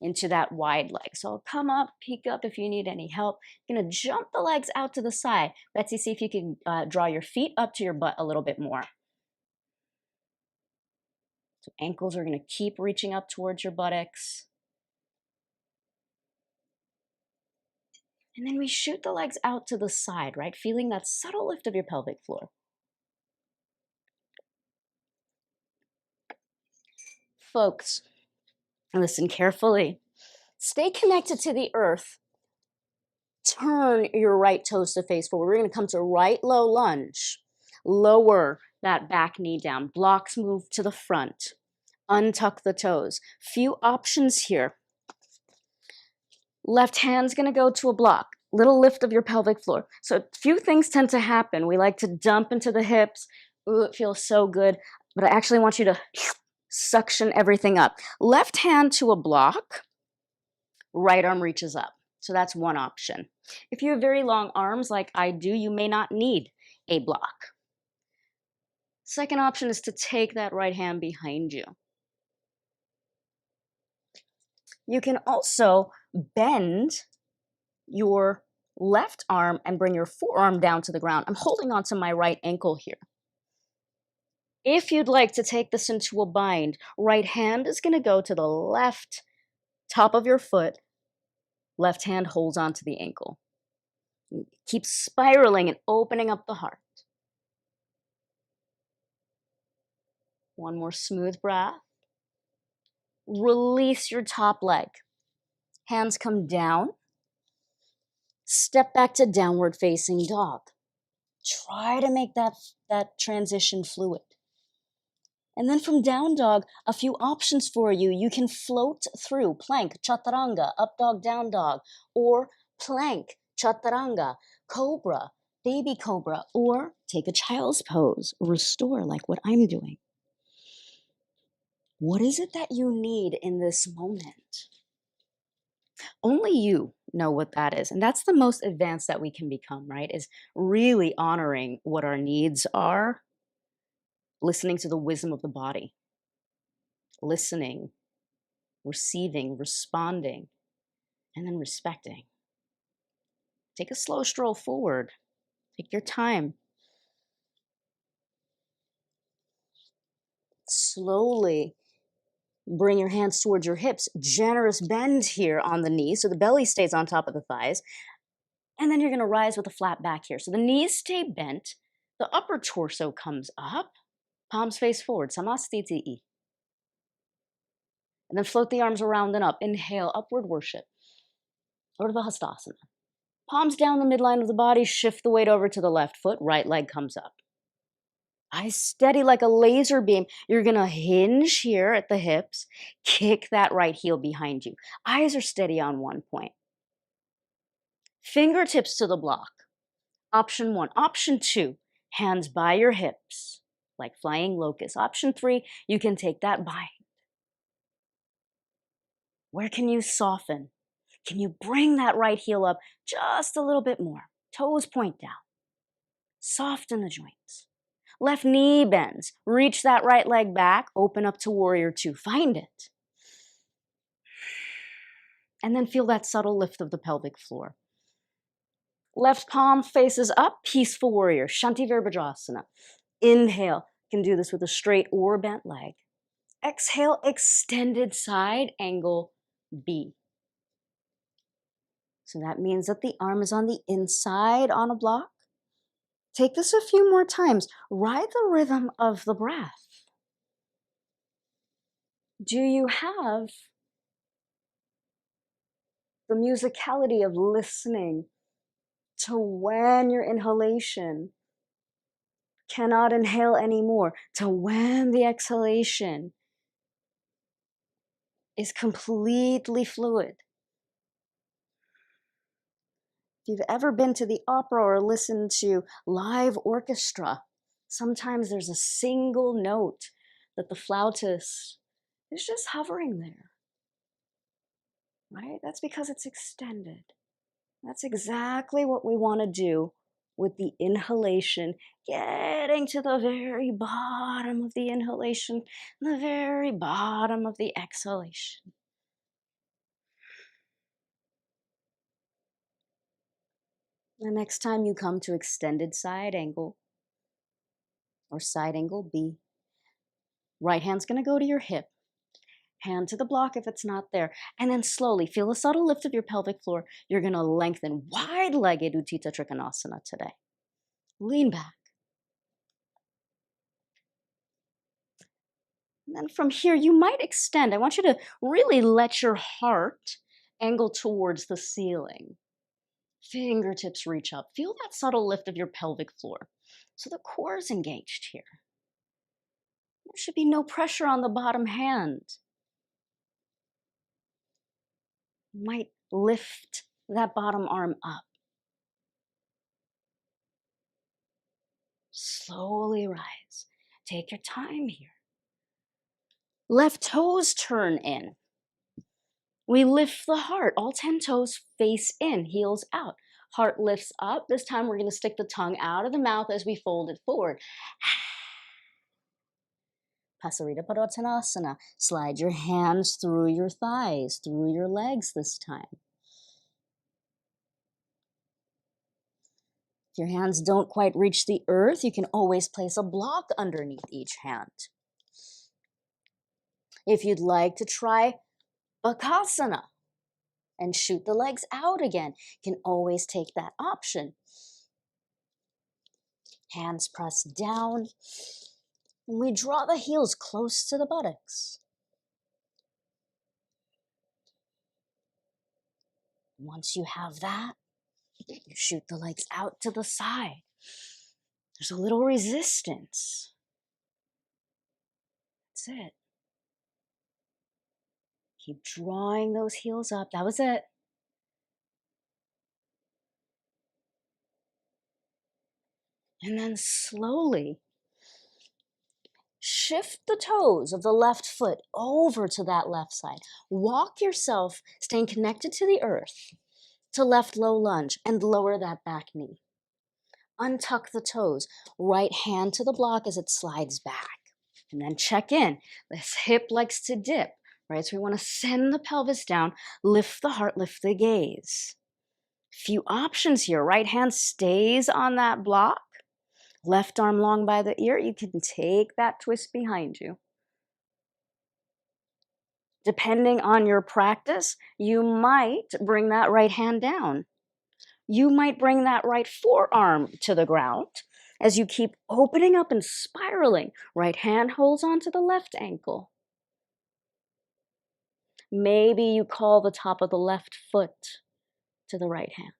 into that wide leg. So come up, peek up if you need any help. You're going to jump the legs out to the side. Betsy, see if you can draw your feet up to your butt a little bit more. So ankles are going to keep reaching up towards your buttocks. And then we shoot the legs out to the side, right? Feeling that subtle lift of your pelvic floor. Folks, listen carefully. Stay connected to the earth. Turn your right toes to face forward. We're going to come to right low lunge. Lower that back knee down. Blocks move to the front. Untuck the toes. Few options here. Left hand's going to go to a block. Little lift of your pelvic floor. So few things tend to happen. We like to dump into the hips. Ooh, it feels so good. But I actually want you to Suction everything up. Left hand to a block, right arm reaches up. So that's one option. If you have very long arms like I do, you may not need a block. Second option is to take that right hand behind you. You can also bend your left arm and bring your forearm down to the ground. I'm holding onto my right ankle here. If you'd like to take this into a bind, right hand is going to go to the left top of your foot. Left hand holds onto the ankle. Keep spiraling and opening up the heart. One more smooth breath. Release your top leg. Hands come down. Step back to downward facing dog. Try to make that transition fluid. And then from down dog, a few options for you. You can float through plank, chaturanga, up dog, down dog, or plank, chaturanga, cobra, baby cobra, or take a child's pose, restore like what I'm doing. What is it that you need in this moment? Only you know what that is. And that's the most advanced that we can become, right? Is really honoring what our needs are, listening to the wisdom of the body, listening, receiving, responding, and then respecting. Take a slow stroll forward. Take your time. Slowly bring your hands towards your hips. Generous bend here on the knees so the belly stays on top of the thighs. And then you're going to rise with a flat back here. So the knees stay bent. The upper torso comes up. Palms face forward. Samastiti. And then float the arms around and up. Inhale, upward worship. Urdhva Hastasana. Palms down the midline of the body. Shift the weight over to the left foot. Right leg comes up. Eyes steady like a laser beam. You're going to hinge here at the hips. Kick that right heel behind you. Eyes are steady on one point. Fingertips to the block. Option 1. Option 2, hands by your hips, like flying locust. Option 3, you can take that bind. Where can you soften? Can you bring that right heel up just a little bit more? Toes point down. Soften the joints. Left knee bends. Reach that right leg back. Open up to warrior 2. Find it. And then feel that subtle lift of the pelvic floor. Left palm faces up. Peaceful warrior. Shanti Virabhadrasana. Inhale. You can do this with a straight or bent leg. Exhale, extended side angle B. So that means that the arm is on the inside on a block. Take this a few more times. Ride the rhythm of the breath. Do you have the musicality of listening to when your inhalation cannot inhale anymore, to when the exhalation is completely fluid? If you've ever been to the opera or listened to live orchestra, sometimes there's a single note that the flautist is just hovering there, right? That's because it's extended. That's exactly what we want to do with the inhalation, getting to the very bottom of the inhalation, the very bottom of the exhalation. The next time you come to extended side angle or side angle B, right hand's going to go to your hip. Hand to the block if it's not there. And then slowly feel a subtle lift of your pelvic floor. You're going to lengthen wide-legged Utthita Trikonasana today. Lean back. And then from here, you might extend. I want you to really let your heart angle towards the ceiling. Fingertips reach up. Feel that subtle lift of your pelvic floor. So the core is engaged here. There should be no pressure on the bottom hand. You might lift that bottom arm up. Slowly rise. Take your time here. Left toes turn in. We lift the heart, all 10 toes face in, heels out. Heart lifts up. This time we're going to stick the tongue out of the mouth as we fold it forward. Bhastrika. Slide your hands through your thighs, through your legs this time. If your hands don't quite reach the earth, you can always place a block underneath each hand. If you'd like to try Bakasana and shoot the legs out again, you can always take that option. Hands pressed down, and we draw the heels close to the buttocks. Once you have that, you shoot the legs out to the side. There's a little resistance. That's it. Keep drawing those heels up. That was it. And then slowly shift the toes of the left foot over to that left side. Walk yourself, staying connected to the earth, to left low lunge and lower that back knee. Untuck the toes, right hand to the block as it slides back. And then check in. This hip likes to dip, right? So we want to send the pelvis down, lift the heart, lift the gaze. Few options here. Right hand stays on that block. Left arm long by the ear. You can take that twist behind you. Depending on your practice, you might bring that right hand down. You might bring that right forearm to the ground as you keep opening up and spiraling. Right hand holds onto the left ankle. Maybe you call the top of the left foot to the right hand,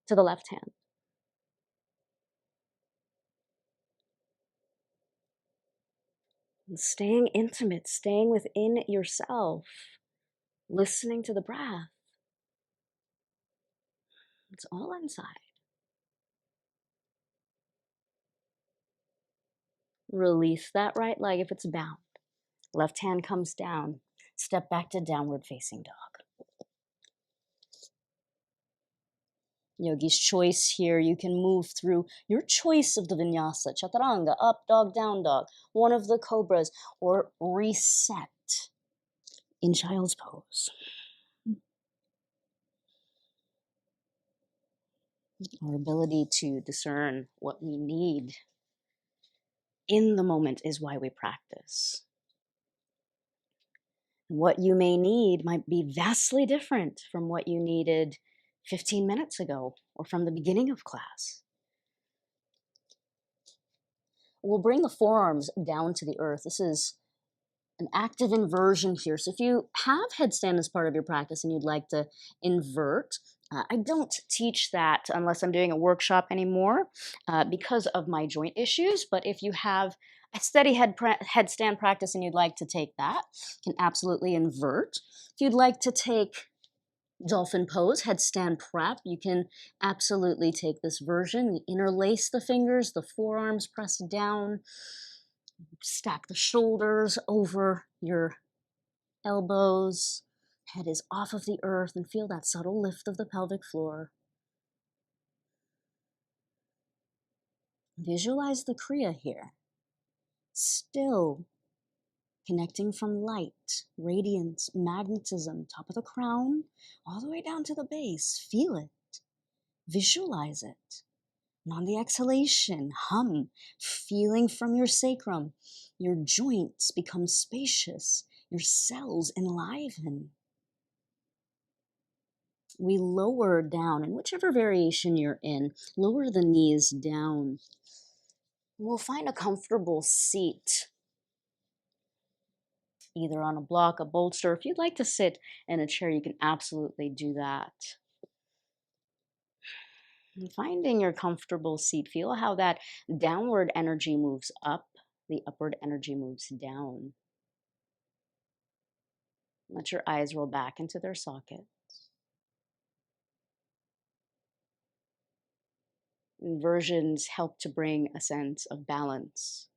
to the left hand. And staying intimate, staying within yourself, listening to the breath. It's all inside. Release that right leg if it's bound. Left hand comes down. Step back to downward facing dog. Yogi's choice here. You can move through your choice of the vinyasa, chaturanga, up dog, down dog, one of the cobras, or reset in child's pose. Our ability to discern what we need in the moment is why we practice. What you may need might be vastly different from what you needed 15 minutes ago or from the beginning of class. We'll bring the forearms down to the earth. This is an active inversion here. So if you have headstand as part of your practice and you'd like to invert, I don't teach that unless I'm doing a workshop anymore because of my joint issues. But if you have a steady headstand practice and you'd like to take that, you can absolutely invert. If you'd like to take dolphin pose, headstand prep, you can absolutely take this version. You interlace the fingers, the forearms press down, stack the shoulders over your elbows, head is off of the earth, and feel that subtle lift of the pelvic floor. Visualize the Kriya here. Still connecting from light, radiance, magnetism, top of the crown, all the way down to the base. Feel it. Visualize it. And on the exhalation, hum, feeling from your sacrum. Your joints become spacious. Your cells enliven. We lower down, in whichever variation you're in, lower the knees down. We'll find a comfortable seat, either on a block, a bolster. If you'd like to sit in a chair, you can absolutely do that. And finding your comfortable seat, feel how that downward energy moves up, the upward energy moves down. Let your eyes roll back into their socket. Inversions help to bring a sense of balance.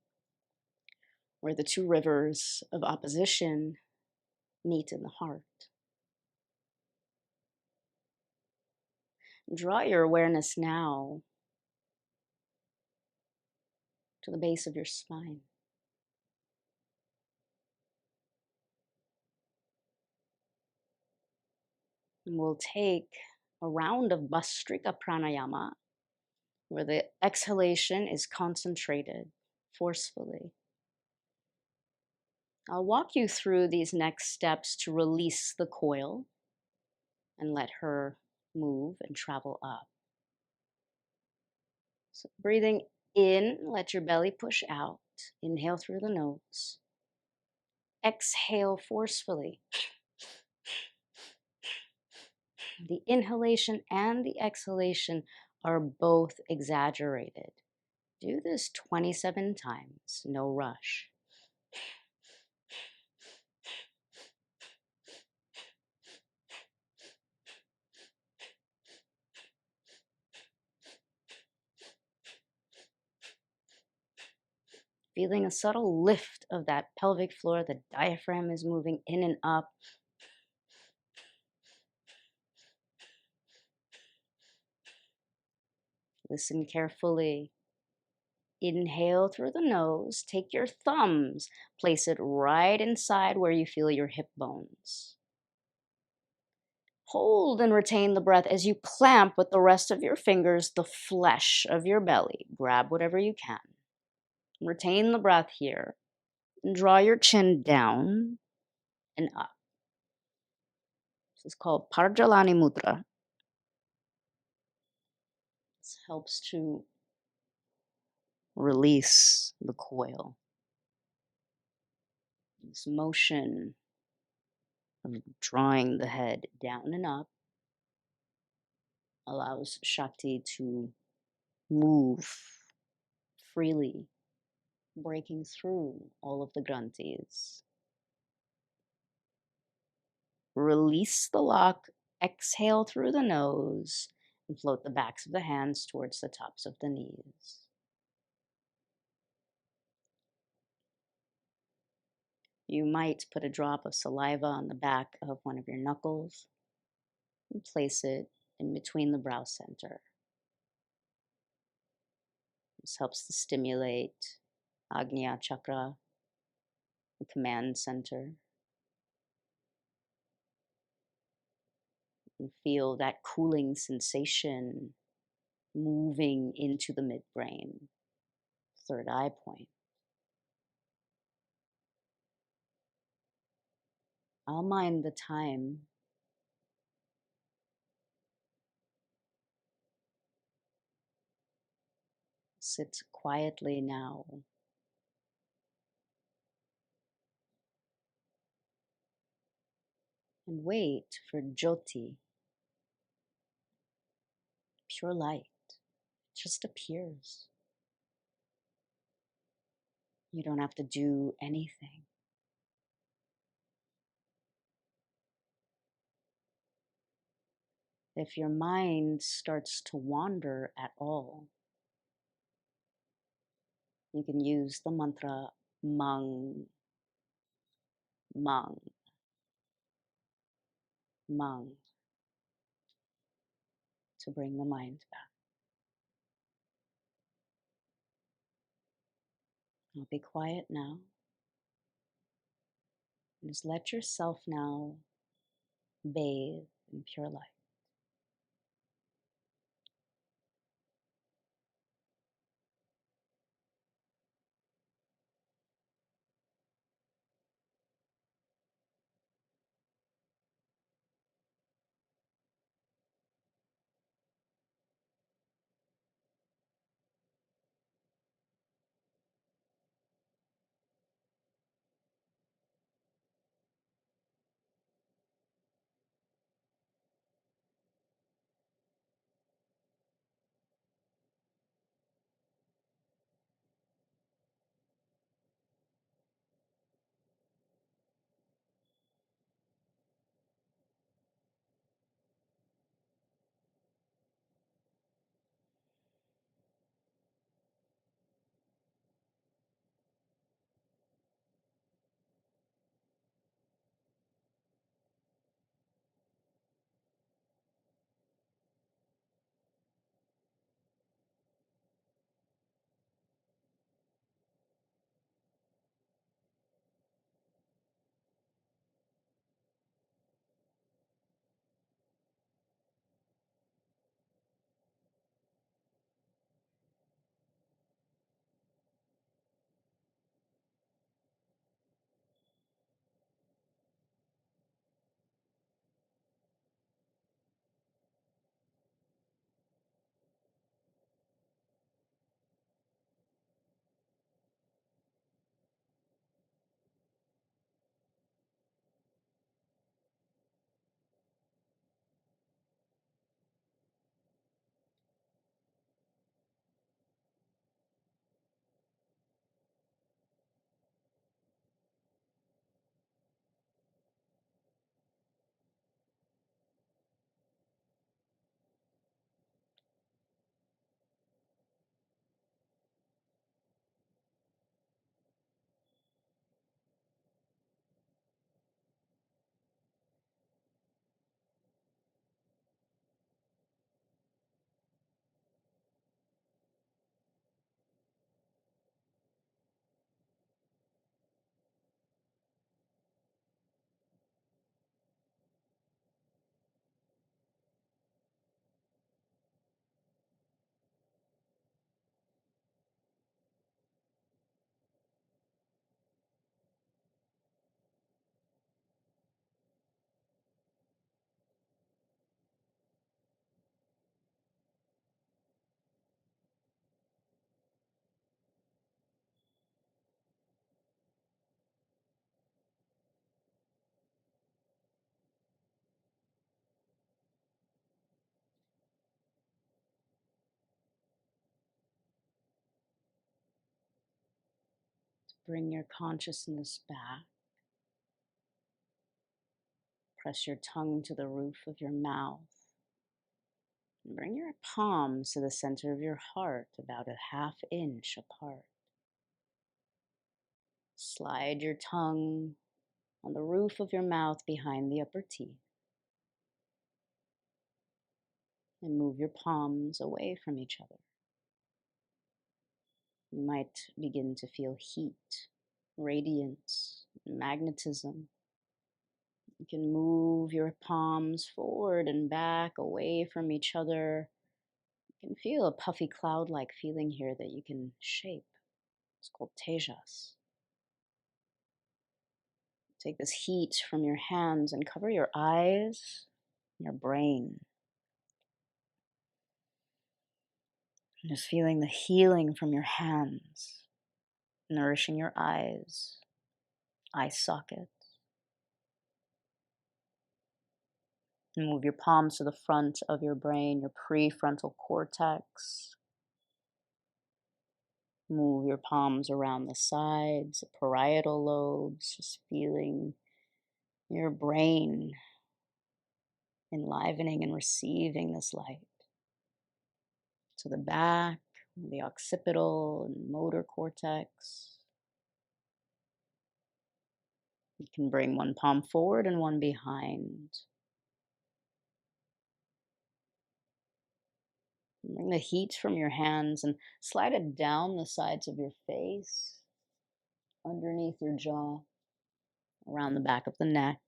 where the two rivers of opposition meet in the heart. Draw your awareness now to the base of your spine. And we'll take a round of Bhastrika Pranayama, where the exhalation is concentrated forcefully. I'll walk you through these next steps to release the coil and let her move and travel up. So breathing in, let your belly push out. Inhale through the nose. Exhale forcefully. The inhalation and the exhalation are both exaggerated. Do this 27 times, no rush. Feeling a subtle lift of that pelvic floor, the diaphragm is moving in and up. Listen carefully. Inhale through the nose. Take your thumbs, place it right inside where you feel your hip bones. Hold and retain the breath as you clamp with the rest of your fingers the flesh of your belly. Grab whatever you can. Retain the breath here. And draw your chin down and up. This is called Parjalani Mudra. This helps to release the coil. This motion of drawing the head down and up allows Shakti to move freely, breaking through all of the Granthis. Release the lock, exhale through the nose, and float the backs of the hands towards the tops of the knees. You might put a drop of saliva on the back of one of your knuckles and place it in between the brow center. This helps to stimulate Agnya chakra, the command center. And feel that cooling sensation moving into the midbrain, third eye point. I'll mind the time. Sit quietly now. And wait for Jyoti, pure light. It just appears. You don't have to do anything. If your mind starts to wander at all, you can use the mantra Mang, Mang, Mang to bring the mind back. I'll be quiet now. Just let yourself now bathe in pure light. Bring your consciousness back. Press your tongue to the roof of your mouth. And bring your palms to the center of your heart, about a ½ inch apart. Slide your tongue on the roof of your mouth behind the upper teeth. And move your palms away from each other. You might begin to feel heat, radiance, magnetism. You can move your palms forward and back, away from each other. You can feel a puffy cloud-like feeling here that you can shape. It's called tejas. Take this heat from your hands and cover your eyes, your brain. Just feeling the healing from your hands, nourishing your eyes, eye sockets. Move your palms to the front of your brain, your prefrontal cortex. Move your palms around the sides, the parietal lobes, just feeling your brain enlivening and receiving this light. To the back, the occipital and motor cortex. You can bring one palm forward and one behind. Bring the heat from your hands and slide it down the sides of your face, underneath your jaw, around the back of the neck,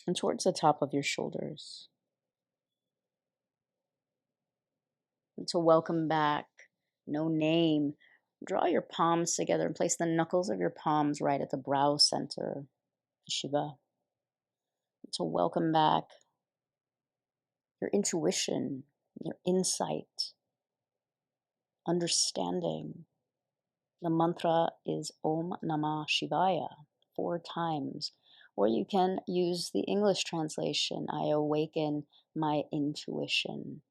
and towards the top of your shoulders. And to welcome back, no name, draw your palms together and place the knuckles of your palms right at the brow center, Shiva. And to welcome back your intuition, your insight, understanding. The mantra is Om Namah Shivaya 4 times. Or you can use the English translation, I awaken my intuition.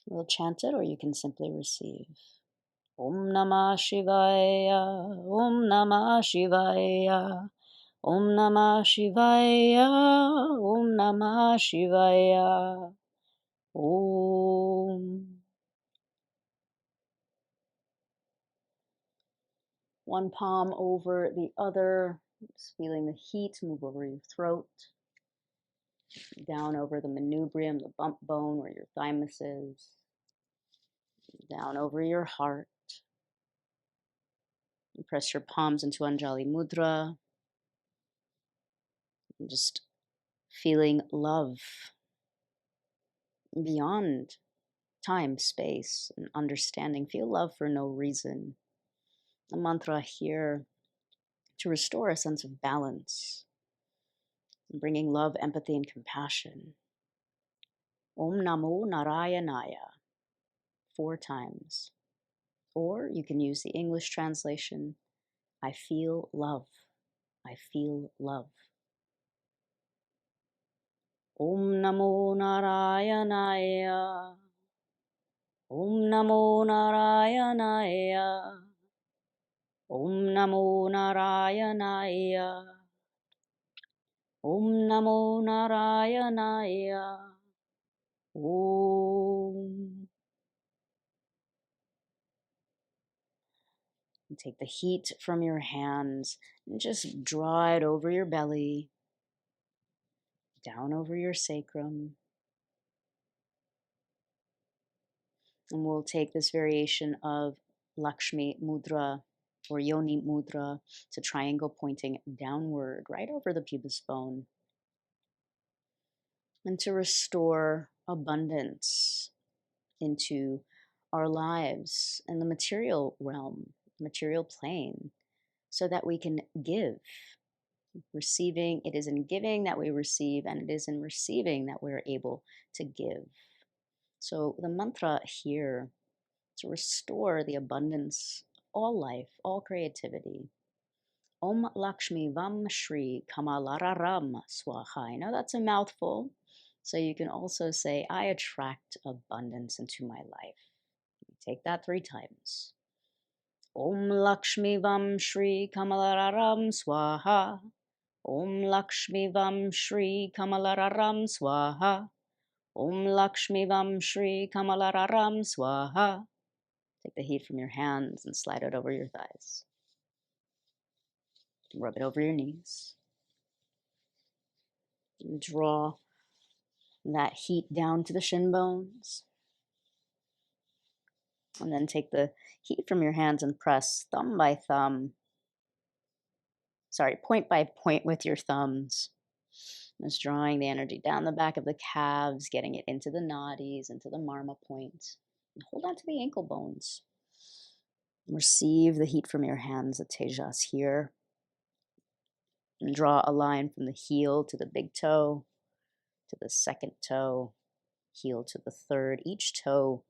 We'll chant it, or you can simply receive. Om Namah Shivaya, Om Namah Shivaya, Om Namah Shivaya, Om Namah Shivaya, Om. One palm over the other, just feeling the heat move over your throat, down over the manubrium, the bump bone where your thymus is, down over your heart. And press your palms into Anjali Mudra, and just feeling love beyond time, space, and understanding. Feel love for no reason. The mantra here to restore a sense of balance, bringing love, empathy, and compassion. Om Namo Narayanaya 4 times. Or you can use the English translation, I feel love. I feel love. Om Namo Narayanaya. Om Namo Narayanaya. Om Namo Narayanaya. Om Namo Narayanaya. Om. And take the heat from your hands and just draw it over your belly, down over your sacrum. And we'll take this variation of Lakshmi Mudra or Yoni Mudra to triangle pointing downward, right over the pubis bone. And to restore abundance into our lives in the material realm, material plane, so that we can give. Receiving, it is in giving that we receive, and it is in receiving that we're able to give. So the mantra here to restore the abundance, all life, all creativity. Om Lakshmi Vam Shri Kamalararam Swaha. Now that's a mouthful, so you can also say, I attract abundance into my life. Take that 3 times. Om Lakshmi Vam Shri Kamalararam Swaha. Om Lakshmi Vam Shri Kamalararam Swaha. Om Lakshmi Vam Shri Kamalararam Swaha. Take the heat from your hands and slide it over your thighs. Rub it over your knees. And draw that heat down to the shin bones. And then take the heat from your hands and press thumb by thumb. Sorry, point by point with your thumbs. Just drawing the energy down the back of the calves, getting it into the nadis, into the marma point. And hold on to the ankle bones. Receive the heat from your hands, the tejas here. And draw a line from the heel to the big toe, to the second toe, heel to the third. Each toe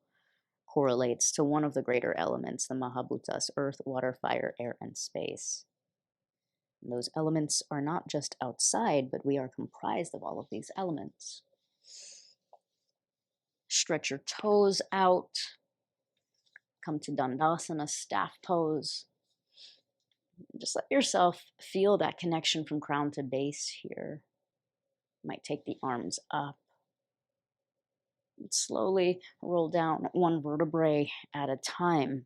correlates to one of the greater elements, the Mahabhutas, earth, water, fire, air, and space. And those elements are not just outside, but we are comprised of all of these elements. Stretch your toes out. Come to Dandasana, staff pose. Just let yourself feel that connection from crown to base here. You might take the arms up. And slowly roll down one vertebrae at a time.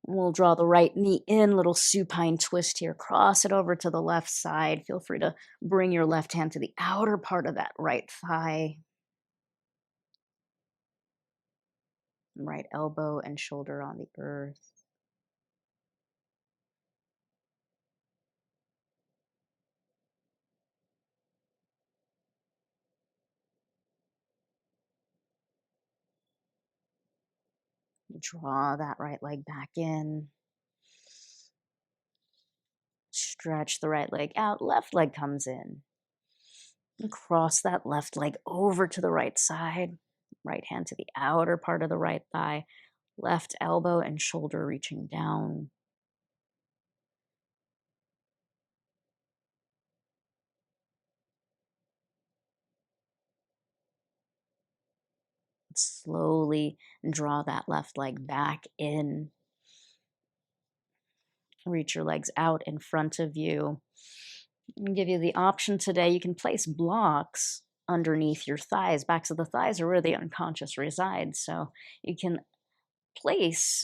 We'll draw the right knee in, little supine twist here. Cross it over to the left side. Feel free to bring your left hand to the outer part of that right thigh. Right elbow and shoulder on the earth. Draw that right leg back in. Stretch the right leg out. Left leg comes in. And cross that left leg over to the right side. Right hand to the outer part of the right thigh. Left elbow and shoulder reaching down. Slowly draw that left leg back in. Reach your legs out in front of you. I'll give you the option today. You can place blocks underneath your thighs. Backs of the thighs are where the unconscious resides. So you can place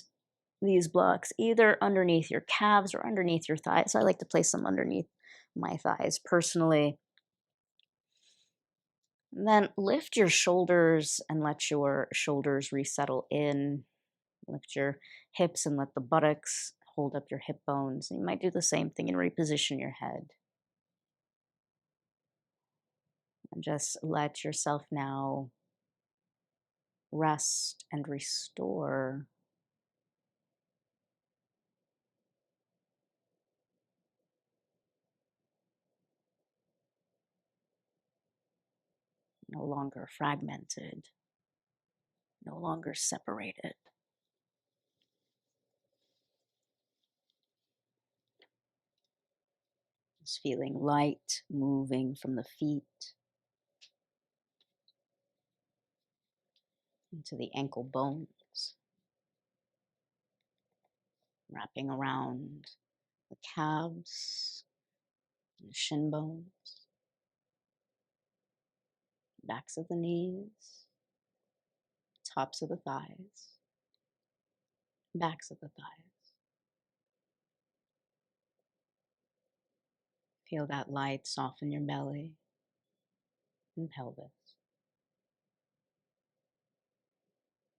these blocks either underneath your calves or underneath your thighs. So I like to place them underneath my thighs personally. And then lift your shoulders and let your shoulders resettle in. Lift your hips and let the buttocks hold up your hip bones. You might do the same thing and reposition your head. And just let yourself now rest and restore. No longer fragmented, no longer separated. Just feeling light moving from the feet into the ankle bones, wrapping around the calves, the shin bones, backs of the knees, tops of the thighs, backs of the thighs. Feel that light soften your belly and pelvis.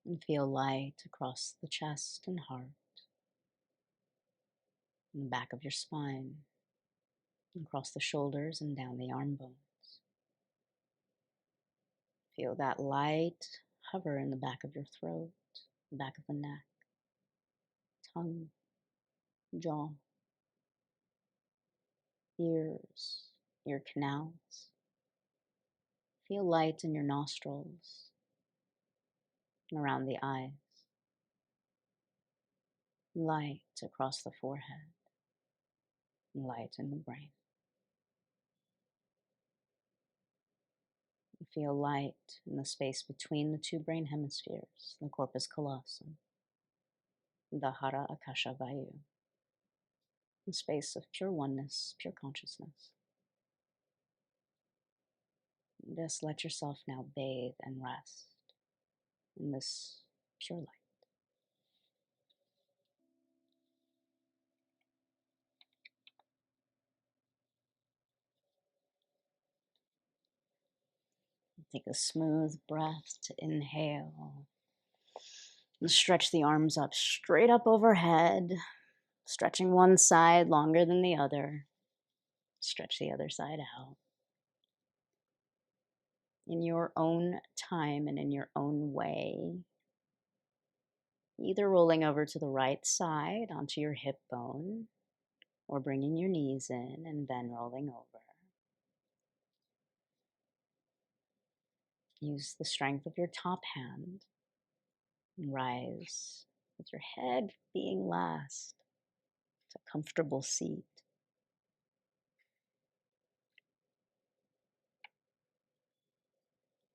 And feel light across the chest and heart, and the back of your spine, across the shoulders and down the arm bones. Feel that light hover in the back of your throat, the back of the neck, tongue, jaw, ears, ear canals. Feel light in your nostrils and around the eyes. Light across the forehead, light in the brain. Feel light in the space between the two brain hemispheres, the corpus callosum, the hara akasha vayu, the space of pure oneness, pure consciousness. Just let yourself now bathe and rest in this pure light. Take a smooth breath to inhale. And stretch the arms up, straight up overhead, stretching one side longer than the other. Stretch the other side out. In your own time and in your own way, either rolling over to the right side onto your hip bone or bringing your knees in and then rolling over. Use the strength of your top hand and rise with your head being last to a comfortable seat.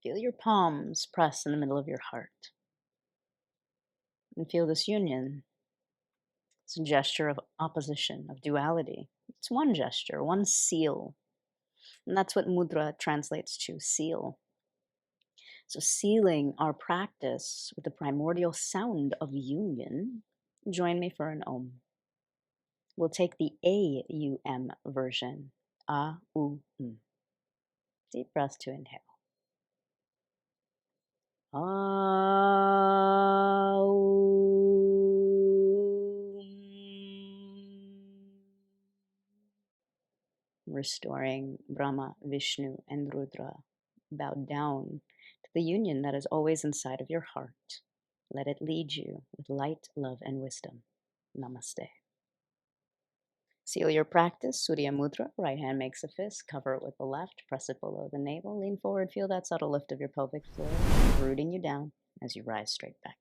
Feel your palms press in the middle of your heart. And feel this union. It's a gesture of opposition, of duality. It's one gesture, one seal. And that's what mudra translates to, seal. So sealing our practice with the primordial sound of union, join me for an Om. We'll take the A-U-M version, A-U-M. Deep breath to inhale. Restoring Brahma, Vishnu, and Rudra. Bow down to the union that is always inside of your heart. Let it lead you with light, love, and wisdom. Namaste. Seal your practice, Surya Mudra. Right hand makes a fist. Cover it with the left. Press it below the navel. Lean forward. Feel that subtle lift of your pelvic floor, rooting you down as you rise straight back